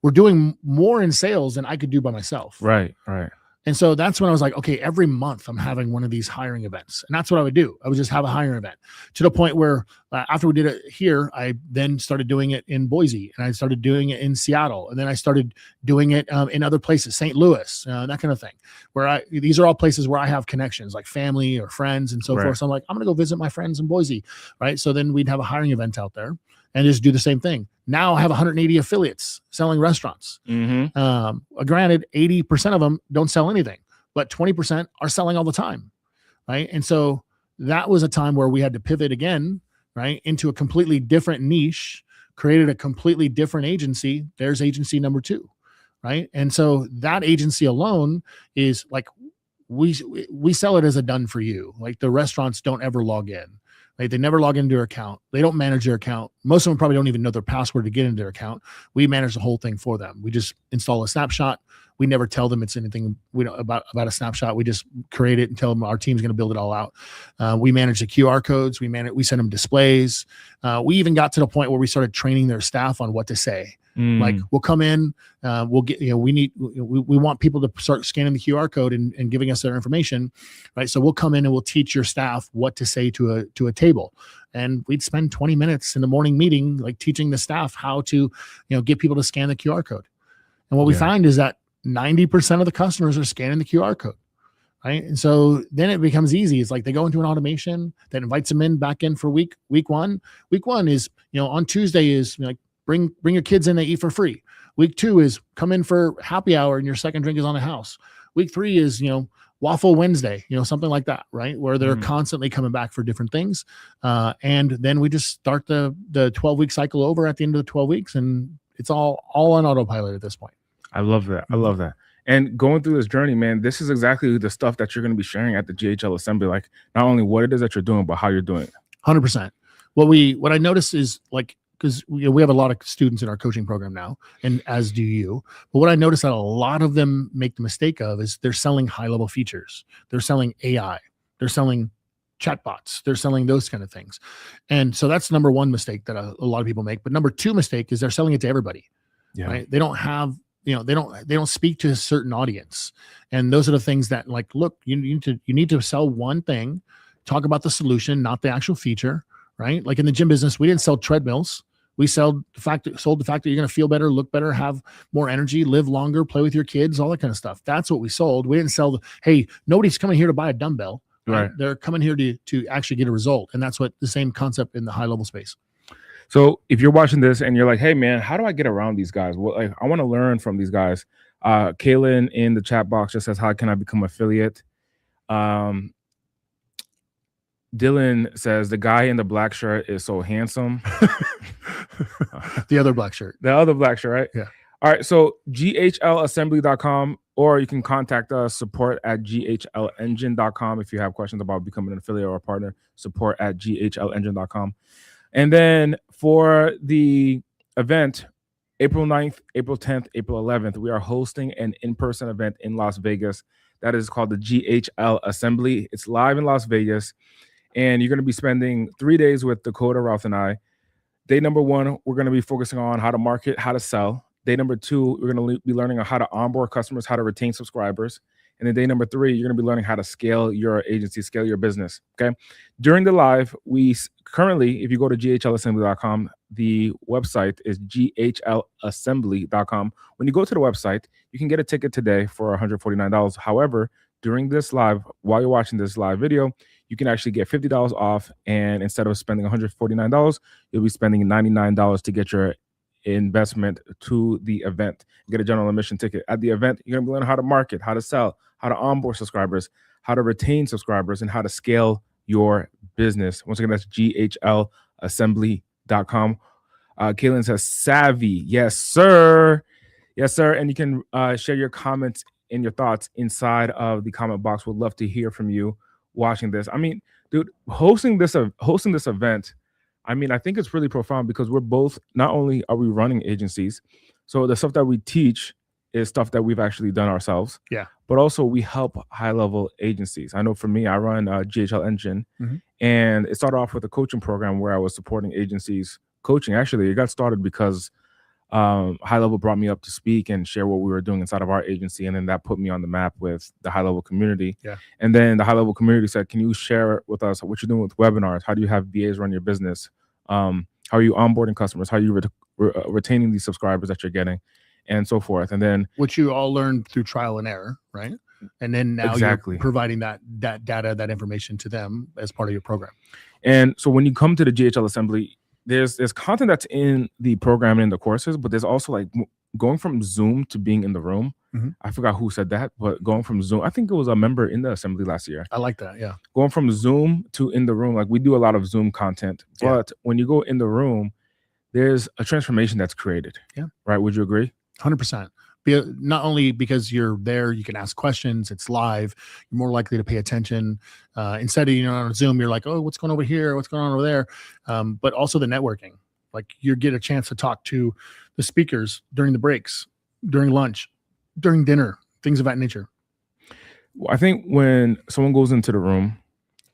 [SPEAKER 2] were doing more in sales than I could do by myself.
[SPEAKER 1] Right. Right.
[SPEAKER 2] And so that's when I was like, okay, every month I'm having one of these hiring events. And that's what I would do. I would just have a hiring event, to the point where after we did it here, I then started doing it in Boise, and I started doing it in Seattle. And then I started doing it in other places, St. Louis, that kind of thing, where these are all places where I have connections, like family or friends and so forth. So I'm like, I'm going to go visit my friends in Boise. Right. So then we'd have a hiring event out there and just do the same thing. Now I have 180 affiliates selling restaurants. Granted, 80% of them don't sell anything, but 20% are selling all the time, right? And so that was a time where we had to pivot again, right, into a completely different niche, created a completely different agency. There's agency number 2, right? And so that agency alone is like, we sell it as a done for you. Like, the restaurants don't ever log in. They never log into their account. They don't manage their account. Most of them probably don't even know their password to get into their account. We manage the whole thing for them. We just install a snapshot. We never tell them it's anything about a snapshot. We just create it and tell them our team's going to build it all out. We manage the QR codes. We send them displays. We even got to the point where we started training their staff on what to say. Like, we'll come in, we'll get, we want people to start scanning the QR code and giving us their information, right? So we'll come in and we'll teach your staff what to say to a table. And we'd spend 20 minutes in the morning meeting, like teaching the staff how to, get people to scan the QR code. And what we find is that 90% of the customers are scanning the QR code. Right. And so then it becomes easy. It's like they go into an automation that invites them back in for week one. Week 1 is, on Tuesday is like, Bring your kids in, they eat for free. Week 2 is come in for happy hour and your second drink is on the house. Week 3 is, Waffle Wednesday, something like that, right? Where they're constantly coming back for different things. And then we just start the 12-week cycle over at the end of the 12 weeks. And it's all on autopilot at this point.
[SPEAKER 1] I love that. I love that. And going through this journey, man, this is exactly the stuff that you're going to be sharing at the GHL Assembly. Like, not only what it is that you're doing, but how you're doing it.
[SPEAKER 2] 100%. What I noticed is, like, because we have a lot of students in our coaching program now, and as do you. But what I noticed that a lot of them make the mistake of is they're selling high-level features. They're selling AI. They're selling chatbots. They're selling those kind of things. And so that's number 1 mistake that a lot of people make. But number 2 mistake is they're selling it to everybody. Yeah. Right? They don't have, they don't speak to a certain audience. And those are the things that, like, look, you need to sell one thing, talk about the solution, not the actual feature, right? Like in the gym business, we didn't sell treadmills. We sold the fact that you're going to feel better, look better, have more energy, live longer, play with your kids, all that kind of stuff. That's what we sold. We didn't sell hey, nobody's coming here to buy a dumbbell. Right? They're coming here to actually get a result. And that's what the same concept in the high level space.
[SPEAKER 1] So if you're watching this and you're like, hey man, how do I get around these guys? Well, like, I want to learn from these guys. Kaylin in the chat box just says, how can I become affiliate? Dylan says the guy in the black shirt is so handsome.
[SPEAKER 2] The other black shirt.
[SPEAKER 1] The other black shirt, right?
[SPEAKER 2] Yeah.
[SPEAKER 1] All right. So GHLassembly.com, or you can contact us, support@GHLengine.com. If you have questions about becoming an affiliate or a partner, support@GHLengine.com. And then for the event, April 9th, April 10th, April 11th, we are hosting an in-person event in Las Vegas. That is called the GHL Assembly. It's live in Las Vegas. And you're going to be spending 3 days with Dakota, Ralph, and I. Day number 1, we're going to be focusing on how to market, how to sell. Day number 2, we're going to be learning on how to onboard customers, how to retain subscribers. And then day number 3, you're going to be learning how to scale your agency, scale your business. Okay. During the live, we currently, if you go to GHLassembly.com, the website is GHLassembly.com. When you go to the website, you can get a ticket today for $149. However, during this live, while you're watching this live video, you can actually get $50 off. And instead of spending $149, you'll be spending $99 to get your investment to the event. Get a general admission ticket. At the event, you're going to be learning how to market, how to sell, how to onboard subscribers, how to retain subscribers, and how to scale your business. Once again, that's GHLassembly.com. Kaylin says, savvy. Yes, sir. Yes, sir. And you can share your comments and your thoughts inside of the comment box. We'd love to hear from you watching this. I mean, dude, hosting this event, I mean, I think it's really profound because we're both, not only are we running agencies, so the stuff that we teach is stuff that we've actually done ourselves.
[SPEAKER 2] Yeah.
[SPEAKER 1] But also we help high-level agencies. I know for me, I run GHL Engine, and it started off with a coaching program where I was supporting agencies coaching. Actually, it got started because High Level brought me up to speak and share what we were doing inside of our agency, and then that put me on the map with the High Level community.
[SPEAKER 2] Yeah.
[SPEAKER 1] And then the High Level community said, "Can you share with us what you're doing with webinars? How do you have BAs run your business? How are you onboarding customers? How are you retaining these subscribers that you're getting, and so forth?" And then
[SPEAKER 2] which you all learned through trial and error, right? And then now
[SPEAKER 1] exactly.
[SPEAKER 2] you're providing that data, that information to them as part of your program.
[SPEAKER 1] And so when you come to the GHL Assembly, there's content that's in the program and in the courses, but there's also like going from Zoom to being in the room. I forgot who said that, but going from Zoom, I think it was a member in the assembly last year.
[SPEAKER 2] I like that. Yeah.
[SPEAKER 1] Going from Zoom to in the room, like we do a lot of Zoom content, but when you go in the room, there's a transformation that's created. Yeah. Right. Would you agree?
[SPEAKER 2] 100%. Not only because you're there, you can ask questions, it's live, you're more likely to pay attention. Instead of, on Zoom, you're like, oh, what's going over here? What's going on over there? But also the networking, like you get a chance to talk to the speakers during the breaks, during lunch, during dinner, things of that nature.
[SPEAKER 1] Well, I think when someone goes into the room,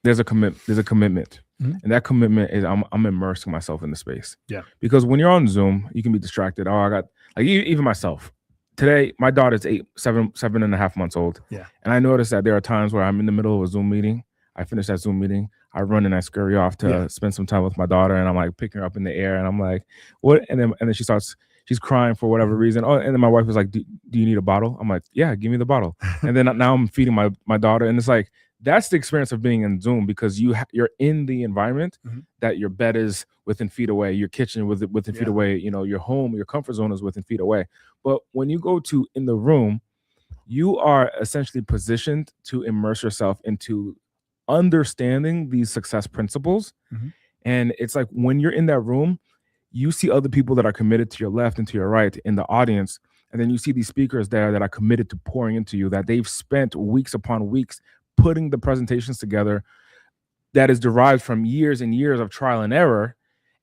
[SPEAKER 1] there's a commitment. And that commitment is I'm immersing myself in the space.
[SPEAKER 2] Yeah.
[SPEAKER 1] Because when you're on Zoom, you can be distracted. Oh, I got like even myself. Today, my daughter's 7.5 months old.
[SPEAKER 2] Yeah.
[SPEAKER 1] And I noticed that there are times where I'm in the middle of a Zoom meeting. I finish that Zoom meeting. I run and I scurry off to spend some time with my daughter. And I'm like picking her up in the air. And I'm like, what? And then she's crying for whatever reason. Oh, and then my wife was like, do you need a bottle? I'm like, yeah, give me the bottle. And then now I'm feeding my daughter. And it's like, that's the experience of being in Zoom, because you're in the environment that your bed is within feet away, your kitchen within feet away, your home, your comfort zone is within feet away. But when you go to in the room, you are essentially positioned to immerse yourself into understanding these success principles. And it's like when you're in that room, you see other people that are committed to your left and to your right in the audience. And then you see these speakers there that are committed to pouring into you, that they've spent weeks upon weeks putting the presentations together that is derived from years and years of trial and error,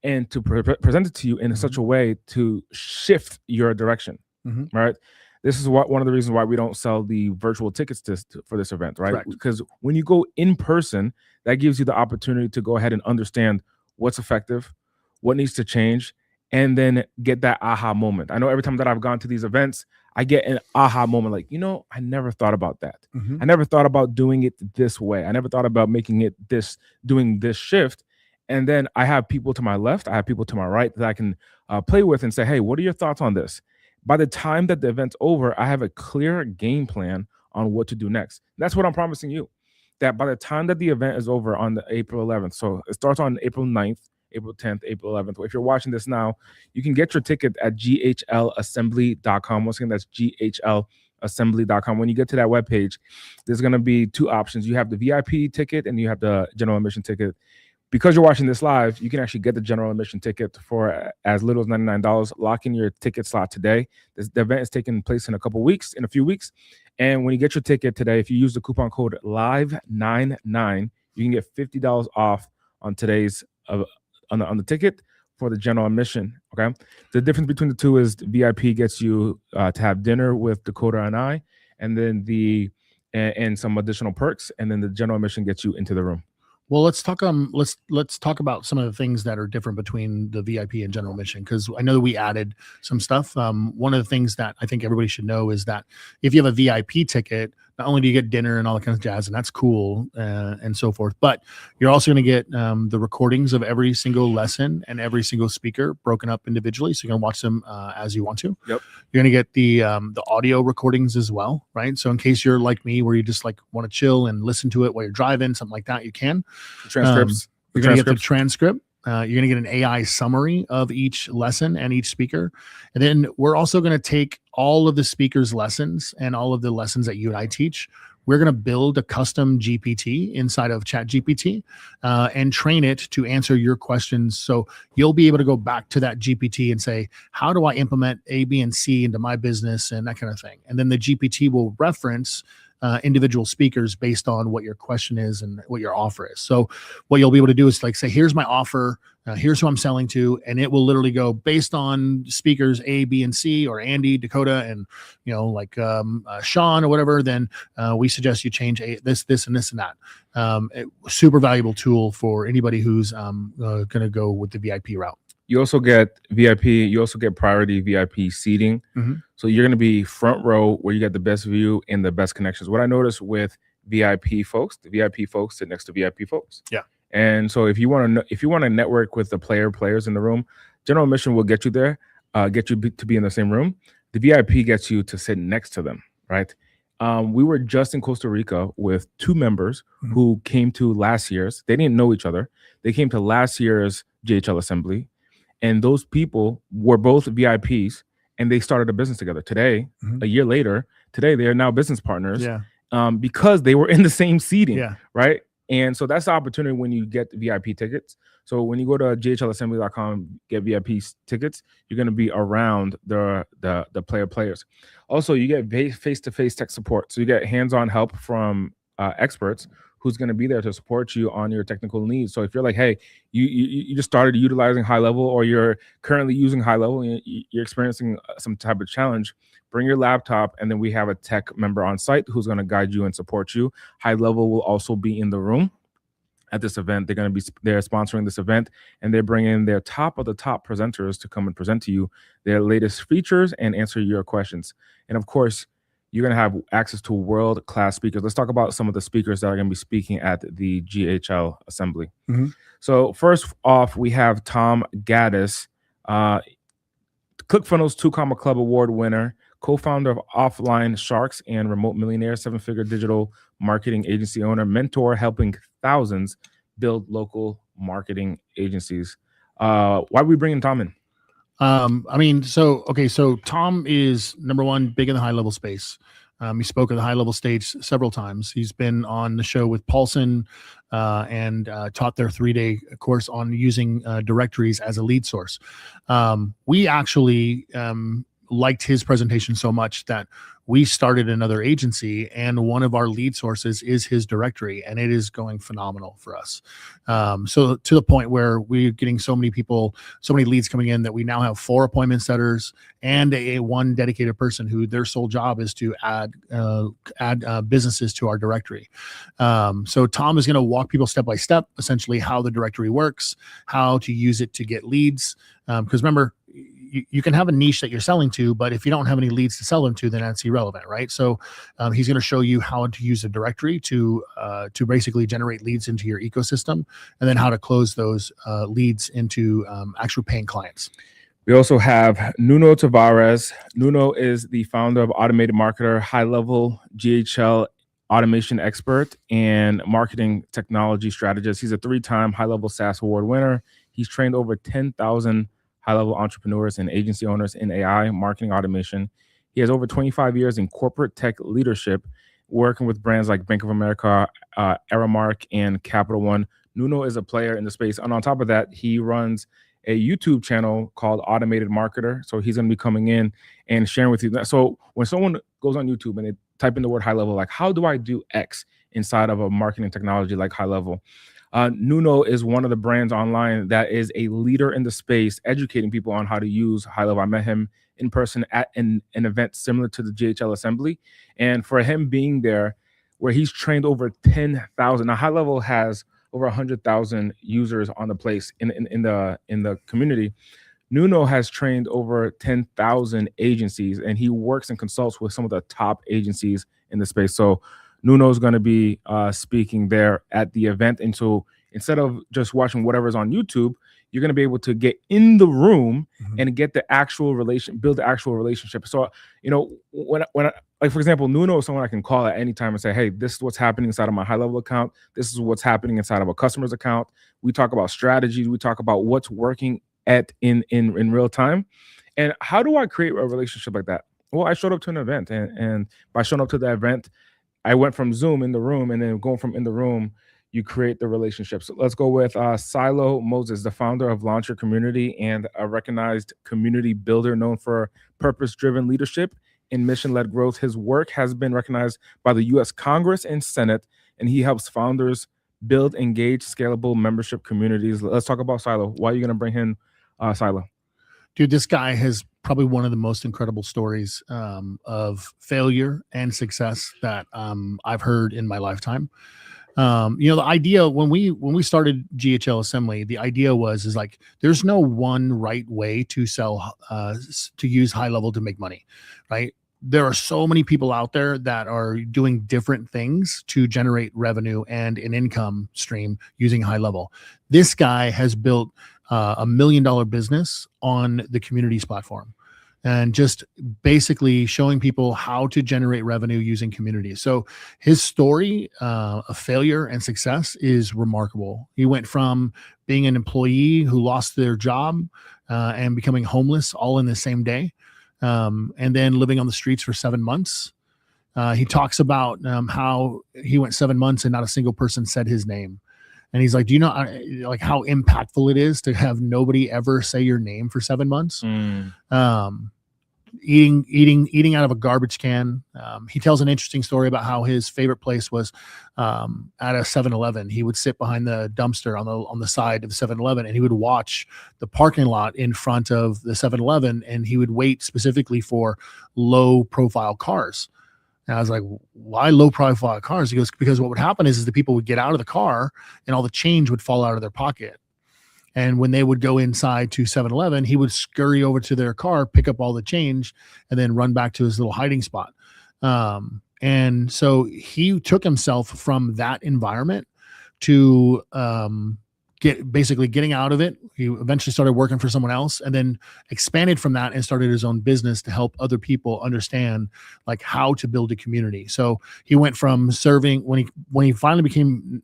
[SPEAKER 1] and to present it to you in such a way to shift your direction, right? This is one of the reasons why we don't sell the virtual tickets for this event, right?
[SPEAKER 2] Correct.
[SPEAKER 1] Because when you go in person, that gives you the opportunity to go ahead and understand what's effective, what needs to change, and then get that aha moment. I know every time that I've gone to these events, I get an aha moment, like, I never thought about that. I never thought about doing it this way. I never thought about making it doing this shift. And then I have people to my left, I have people to my right that I can play with and say, hey, what are your thoughts on this? By the time that the event's over, I have a clear game plan on what to do next. That's what I'm promising you, that by the time that the event is over on the April 11th, so it starts on April 9th, April 10th, April 11th. If you're watching this now, you can get your ticket at GHLassembly.com. Once again, that's GHLassembly.com. When you get to that webpage, there's going to be two options. You have the VIP ticket and you have the general admission ticket. Because you're watching this live, you can actually get the general admission ticket for as little as $99. Lock in your ticket slot today. The event is taking place in a few weeks. And when you get your ticket today, if you use the coupon code LIVE99, you can get $50 off on today's on the ticket for the general admission. Okay. The difference between the two is the VIP gets you to have dinner with Dakota and I, and then and some additional perks, and then the general admission gets you into the room.
[SPEAKER 2] Well, let's talk about some of the things that are different between the VIP and general admission, because I know that we added some stuff. One of the things that I think everybody should know is that if you have a VIP ticket, not only do you get dinner and all that kind of jazz, and that's cool and so forth, but you're also going to get the recordings of every single lesson and every single speaker broken up individually, so you can watch them as you want to.
[SPEAKER 1] Yep.
[SPEAKER 2] You're going to get the audio recordings as well, right? So in case you're like me, where you just like want to chill and listen to it while you're driving, something like that, you can.
[SPEAKER 1] Transcripts.
[SPEAKER 2] You're going to get the transcript. You're going to get an AI summary of each lesson and each speaker. And then we're also going to take all of the speakers' lessons and all of the lessons that you and I teach. We're going to build a custom GPT inside of ChatGPT and train it to answer your questions. So you'll be able to go back to that GPT and say, how do I implement A, B, and C into my business and that kind of thing? And then the GPT will reference individual speakers based on what your question is and what your offer is. So what you'll be able to do is like say, here's my offer, here's who I'm selling to, and it will literally go based on speakers A, B, and C, or Andy, Dakota, and Sean or whatever. Then we suggest you change this, and this, and that. Super valuable tool for anybody who's going to go with the VIP route.
[SPEAKER 1] You also get VIP. You also get priority VIP seating.
[SPEAKER 2] Mhm.
[SPEAKER 1] So you're going to be front row where you get the best view and the best connections. What I noticed with VIP folks, the VIP folks sit next to VIP folks.
[SPEAKER 2] Yeah.
[SPEAKER 1] And so if you want to network with the players in the room, general admission will get you there, get you to be in the same room. The VIP gets you to sit next to them, right? We were just in Costa Rica with two members who came to last year's. They didn't know each other. They came to last year's GHL Assembly, and those people were both VIPs, and they started a business together. Today, a year later, today they are now business partners.
[SPEAKER 2] Yeah.
[SPEAKER 1] Because they were in the same seating,
[SPEAKER 2] Yeah.
[SPEAKER 1] right? And so that's the opportunity when you get the VIP tickets. So when you go to ghlassembly.com, get VIP tickets, you're going to be around the players. Also, you get face-to-face tech support. So you get hands-on help from experts who's going to be there to support you on your technical needs. So if you're like, hey, you just started utilizing high level, or you're currently using high level and you're experiencing some type of challenge, bring your laptop, and then we have a tech member on site who's going to guide you and support you. High level will also be in the room at this event. They're sponsoring this event, and they're bringing their top of the top presenters to come and present to you their latest features and answer your questions. And of course, you're going to have access to world-class speakers. Let's talk about some of the speakers that are going to be speaking at the GHL Assembly. So first off, we have Tom Gaddis, ClickFunnels 2 Comma Club Award winner, co-founder of Offline Sharks and Remote Millionaire, 7-figure digital marketing agency owner, mentor helping thousands build local marketing agencies. Why are we bringing Tom in?
[SPEAKER 2] So Tom is, number one, big in the high level space. He spoke at the high level stage several times. He's been on the show with Paulson and taught their 3-day course on using directories as a lead source. We actually liked his presentation so much that we started another agency, and one of our lead sources is his directory, and it is going phenomenal for us. So to the point where we're getting so many people, so many leads coming in that we now have 4 appointment setters and a one dedicated person who their sole job is to add businesses to our directory. So Tom is going to walk people step by step, essentially how the directory works, how to use it to get leads. Because remember, you can have a niche that you're selling to, but if you don't have any leads to sell them to, then that's irrelevant, right? So he's going to show you how to use a directory to basically generate leads into your ecosystem, and then how to close those leads into actual paying clients.
[SPEAKER 1] We also have Nuno Tavares. Nuno is the founder of Automated Marketer, high-level GHL automation expert and marketing technology strategist. He's a 3-time high-level SaaS award winner. He's trained over 10,000 high-level entrepreneurs and agency owners in AI, marketing automation. He has over 25 years in corporate tech leadership, working with brands like Bank of America, Aramark, and Capital One. Nuno is a player in the space. And on top of that, he runs a YouTube channel called Automated Marketer. So he's going to be coming in and sharing with you that. So when someone goes on YouTube and they type in the word high level, like, how do I do X inside of a marketing technology like high level? Nuno is one of the brands online that is a leader in the space, educating people on how to use high level. I met him in person at an event similar to the GHL Assembly. And for him being there, where he's trained over 10,000. Now, high level has over 100,000 users on the place in the community. Nuno has trained over 10,000 agencies, and he works and consults with some of the top agencies in the space. So Nuno is going to be speaking there at the event. And so instead of just watching whatever's on YouTube, you're going to be able to get in the room and get the actual build the actual relationship. So, when I, like, for example, Nuno is someone I can call at any time and say, hey, this is what's happening inside of my high level account. This is what's happening inside of a customer's account. We talk about strategies. We talk about what's working in real time. And how do I create a relationship like that? Well, I showed up to an event, and by showing up to the event, I went from Zoom in the room, and then going from in the room, you create the relationship. So let's go with Silo Moses, the founder of Launch Your Community and a recognized community builder known for purpose-driven leadership and mission-led growth. His work has been recognized by the U.S. Congress and Senate, and he helps founders build engaged, scalable membership communities. Let's talk about Silo. Why are you going to bring in Silo?
[SPEAKER 2] Dude, this guy has probably one of the most incredible stories of failure and success that I've heard in my lifetime. The idea when we started GHL Assembly, the idea is like there's no one right way to sell to use high level to make money, right? There are so many people out there that are doing different things to generate revenue and an income stream using high level. This guy has built $1 million business on the communities platform, and just basically showing people how to generate revenue using communities. So his story of failure and success is remarkable. He went from being an employee who lost their job and becoming homeless all in the same day, and then living on the streets for 7 months. He talks about how he went 7 months and not a single person said his name. And he's like, do you know like how impactful it is to have nobody ever say your name for 7 months? Eating out of a garbage can. He tells an interesting story about how his favorite place was at a 7-Eleven. He would sit behind the dumpster on the side of the 7-Eleven, and he would watch the parking lot in front of the 7-Eleven, and he would wait specifically for low profile cars. And I was like, why low profile cars? He goes, because what would happen is the people would get out of the car and all the change would fall out of their pocket. And when they would go inside to 7-Eleven, he would scurry over to their car, pick up all the change, and then run back to his little hiding spot. And so he took himself from that environment to getting out of it. He eventually started working for someone else, and then expanded from that and started his own business to help other people understand like how to build a community. So he went from serving when he finally became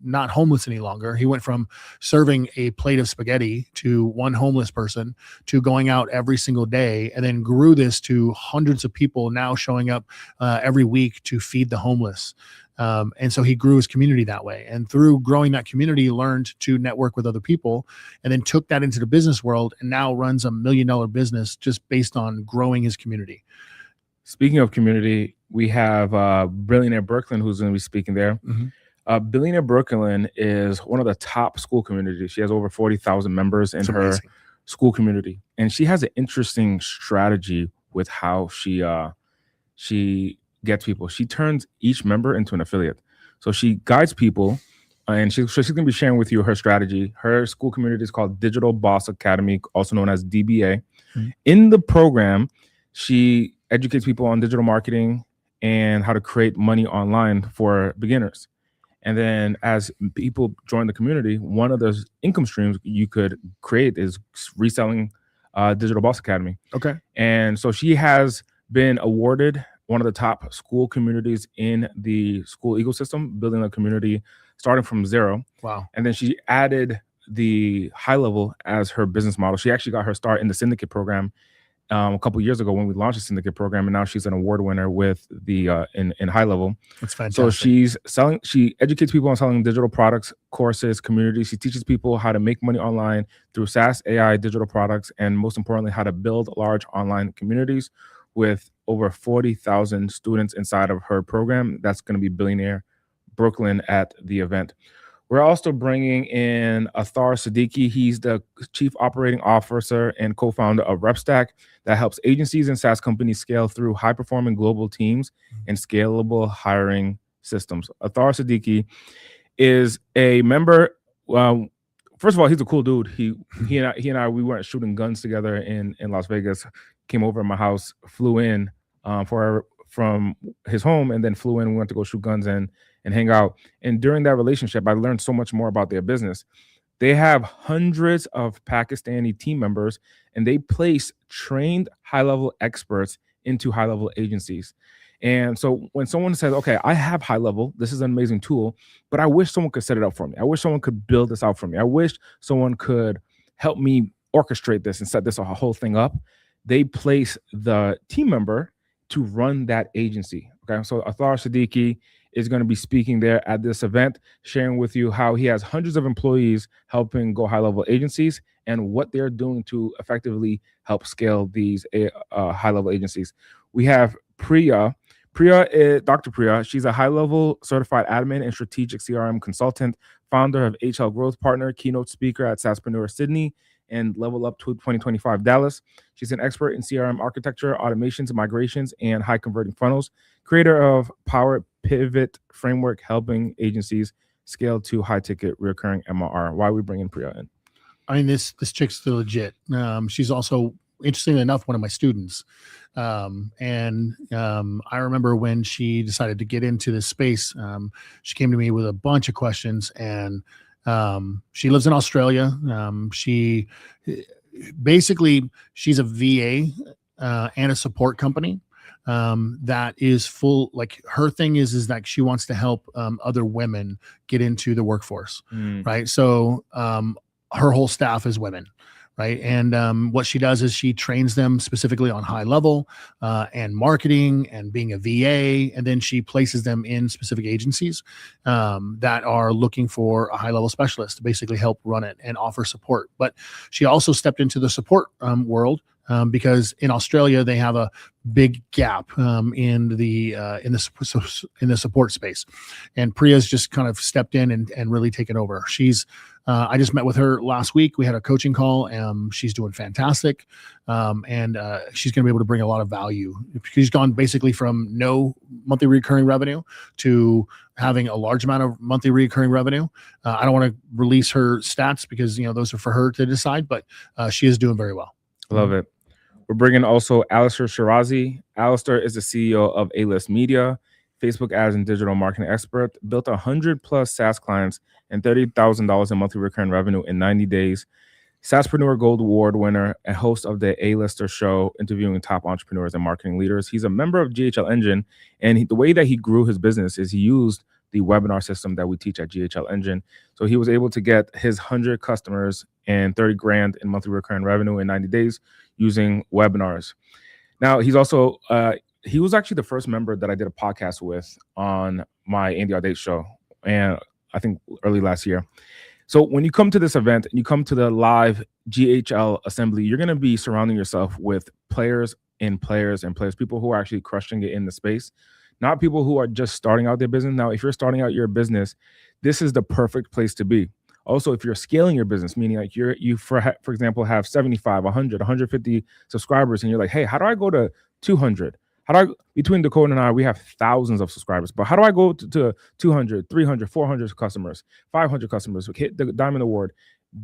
[SPEAKER 2] not homeless any longer. He went from serving a plate of spaghetti to one homeless person to going out every single day, and then grew this to hundreds of people now showing up every week to feed the homeless. And so he grew his community that way. And through growing that community, he learned to network with other people, and then took that into the business world, and now runs $1 million business just based on growing his community.
[SPEAKER 1] Speaking of community, we have Billionaire Brooklyn, who's going to be speaking there.
[SPEAKER 2] Mm-hmm.
[SPEAKER 1] Billionaire Brooklyn is one of the top school communities. She has over 40,000 members in her school community. And she has an interesting strategy with how she gets people. She turns each member into an affiliate. So she guides people, and she's going to be sharing with you her strategy. Her school community is called Digital Boss Academy, also known as DBA. Mm-hmm. In the program, she educates people on digital marketing and how to create money online for beginners. And then as people join the community, one of those income streams you could create is reselling Digital Boss Academy.
[SPEAKER 2] Okay.
[SPEAKER 1] And so she has been awarded one of the top school communities in the school ecosystem, building a community starting from zero.
[SPEAKER 2] Wow.
[SPEAKER 1] And then she added the high level as her business model. She actually got her start in the syndicate program a couple of years ago when we launched the syndicate program, and now she's an award winner with the in high level.
[SPEAKER 2] That's fantastic.
[SPEAKER 1] So she educates people on selling digital products, courses, communities. She teaches people how to make money online through SaaS, AI, digital products, and most importantly, how to build large online communities with over 40,000 students inside of her program. That's going to be Billionaire Brooklyn at the event. We're also bringing in Athar Siddiqui. He's the Chief Operating Officer and co-founder of RepStack that helps agencies and SaaS companies scale through high-performing global teams and scalable hiring systems. Athar Siddiqui is a member. First of all, he's a cool dude. He and I we weren't shooting guns together in Las Vegas. Came over to my house, flew in from his home, and then flew in. We went to go shoot guns and hang out. And during that relationship, I learned so much more about their business. They have hundreds of Pakistani team members, and they place trained high-level experts into high-level agencies. And so when someone says, okay, I have high level, this is an amazing tool, but I wish someone could set it up for me. I wish someone could build this out for me. I wish someone could help me orchestrate this and set this whole thing up. They place the team member to run that agency. Okay, so Athar Siddiqui is going to be speaking there at this event, sharing with you how he has hundreds of employees helping go high-level agencies and what they're doing to effectively help scale these high-level agencies. We have Priya. Dr. Priya, she's a high-level certified admin and strategic CRM consultant, founder of HL Growth Partner, keynote speaker at SaaSpreneur Sydney, and Level Up to 2025 Dallas. She's an expert in CRM architecture, automations, migrations, and high converting funnels. Creator of Power Pivot Framework, helping agencies scale to high ticket recurring MRR. Why are we bringing Priya in?
[SPEAKER 2] I mean, this chick's legit. She's also, interestingly enough, one of my students. I remember when she decided to get into this space, she came to me with a bunch of questions, and she lives in Australia. She's a VA and a support company that is full. Like, her thing is that she wants to help other women get into the workforce, right? So her whole staff is women, right? And what she does is she trains them specifically on high level and marketing and being a VA, and then she places them in specific agencies that are looking for a high level specialist to basically help run it and offer support. But she also stepped into the support world because in Australia they have a big gap in the support space, and Priya's just kind of stepped in and really taken over. I just met with her last week. We had a coaching call. She's doing fantastic, and she's going to be able to bring a lot of value. She's gone basically from no monthly recurring revenue to having a large amount of monthly recurring revenue. I don't want to release her stats because those are for her to decide, but she is doing very well.
[SPEAKER 1] Love it. We're bringing also Alistair Shirazi. Alistair is the CEO of A-List Media, Facebook ads and digital marketing expert, built 100+ SaaS clients and $30,000 in monthly recurring revenue in 90 days. SaaSpreneur Gold Award winner and host of the A-Lister show, interviewing top entrepreneurs and marketing leaders. He's a member of GHL Engine, and the way that he grew his business is he used the webinar system that we teach at GHL Engine. So he was able to get his 100 customers and 30 grand in monthly recurring revenue in 90 days using webinars. Now, he's also, he was actually the first member that I did a podcast with on my Andy Audace show, and I think early last year. So when you come to this event and you come to the live GHL Assembly, you're going to be surrounding yourself with players, people who are actually crushing it in the space, not people who are just starting out their business. Now, if you're starting out your business, this is the perfect place to be. Also, if you're scaling your business, meaning like you for example, have 75, 100, 150 subscribers, and you're like, hey, how do I go to 200? Between Dakota and I, we have thousands of subscribers, but how do I go to 200, 300, 400 customers, 500 customers, hit the Diamond Award?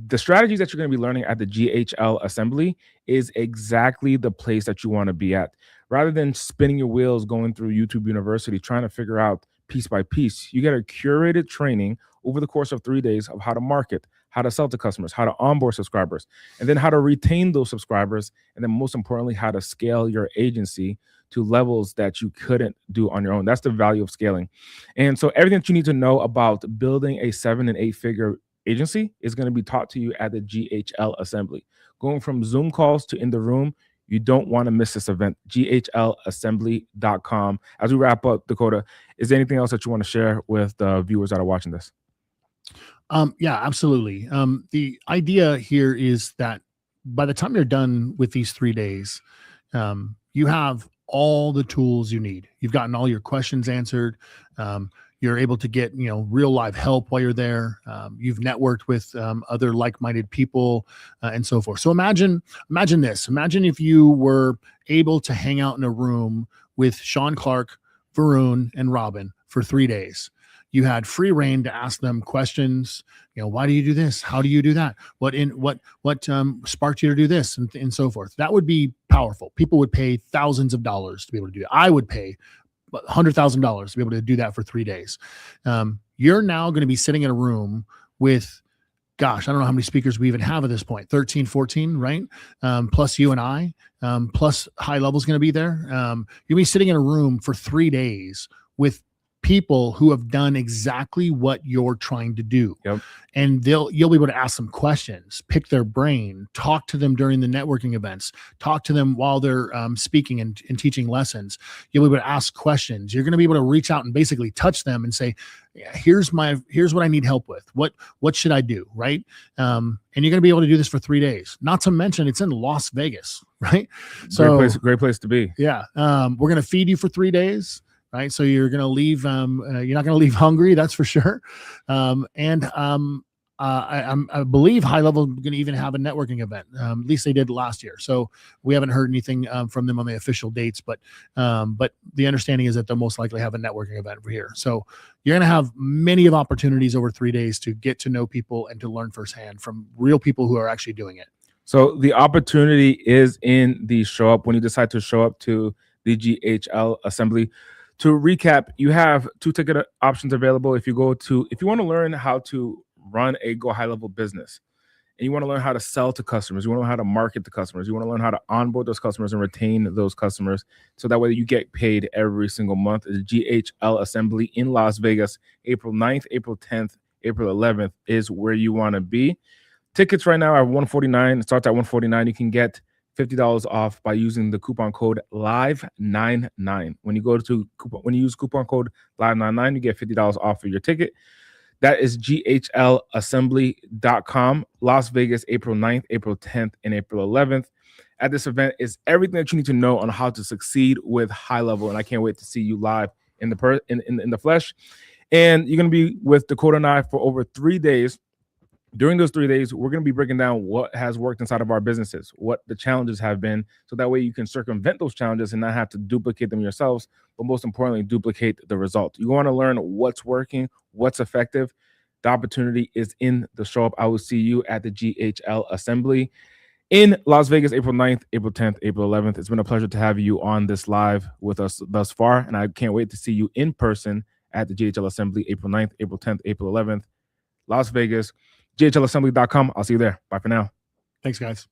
[SPEAKER 1] The strategies that you're going to be learning at the GHL Assembly is exactly the place that you want to be at. Rather than spinning your wheels going through YouTube University, trying to figure out piece by piece, you get a curated training over the course of 3 days of how to market, how to sell to customers, how to onboard subscribers, and then how to retain those subscribers, and then most importantly, how to scale your agency to levels that you couldn't do on your own. That's the value of scaling. And so everything that you need to know about building a 7 and 8 figure agency is going to be taught to you at the GHL Assembly. Going from Zoom calls to in the room, you don't want to miss this event. GHLassembly.com. As we wrap up, Dakota, is there anything else that you want to share with the viewers that are watching this?
[SPEAKER 2] Yeah, absolutely. The idea here is that by the time you're done with these 3 days, you have all the tools you need. You've gotten all your questions answered. You're able to get, real live help while you're there. You've networked with other like-minded people and so forth. So imagine this. Imagine if you were able to hang out in a room with Sean Clark, Varun, and Robin for 3 days. You had free reign to ask them questions. Why do you do this? How do you do that? What sparked you to do this, and so forth. That would be powerful. People would pay thousands of dollars to be able to do it. I would pay $100,000 to be able to do that for 3 days. You're now going to be sitting in a room with, gosh, I don't know how many speakers we even have at this point, 13, 14, right? Plus you and I, plus high level is going to be there. You'll be sitting in a room for 3 days with people who have done exactly what you're trying to do.
[SPEAKER 1] Yep.
[SPEAKER 2] And you'll be able to ask them questions, pick their brain, talk to them during the networking events, talk to them while they're speaking and teaching lessons. You'll be able to ask questions. You're going to be able to reach out and basically touch them and say, here's what I need help with. What should I do? Right. And you're going to be able to do this for 3 days, not to mention it's in Las Vegas, right? So
[SPEAKER 1] great place to be.
[SPEAKER 2] Yeah. We're going to feed you for 3 days. Right. So you're going to leave, you're not going to leave hungry. That's for sure. And I believe High Level going to even have a networking event. At least they did last year. So we haven't heard anything from them on the official dates, but the understanding is that they'll most likely have a networking event over here. So you're going to have many of opportunities over 3 days to get to know people and to learn firsthand from real people who are actually doing it.
[SPEAKER 1] So the opportunity is in the show up when you decide to show up to the GHL Assembly. To recap, you have 2 ticket options available. If you want to learn how to run a Go High Level business, and you want to learn how to sell to customers, you want to learn how to market to customers, you want to learn how to onboard those customers and retain those customers, so that way you get paid every single month. The GHL Assembly in Las Vegas, April 9th, April 10th, April 11th is where you want to be. Tickets right now are $149. It starts at $149. You can get $50 off by using the coupon code LIVE99. When you use coupon code LIVE99, you get $50 off of your ticket. That is GHLassembly.com. Las Vegas, April 9th, April 10th, and April 11th. At this event is everything that you need to know on how to succeed with High Level, and I can't wait to see you live in the flesh. And you're going to be with Dakota and I for over 3 days. During those 3 days, we're going to be breaking down what has worked inside of our businesses, what the challenges have been, so that way you can circumvent those challenges and not have to duplicate them yourselves, but most importantly, duplicate the result. You want to learn what's working, what's effective. The opportunity is in the show up. I will see you at the GHL Assembly in Las Vegas, April 9th, April 10th, April 11th. It's been a pleasure to have you on this live with us thus far, and I can't wait to see you in person at the GHL Assembly, April 9th, April 10th, April 11th, Las Vegas. GHLassembly.com. I'll see you there. Bye for now.
[SPEAKER 2] Thanks, guys.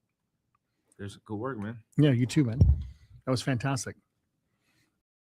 [SPEAKER 1] There's good work, man.
[SPEAKER 2] Yeah, you too, man. That was fantastic.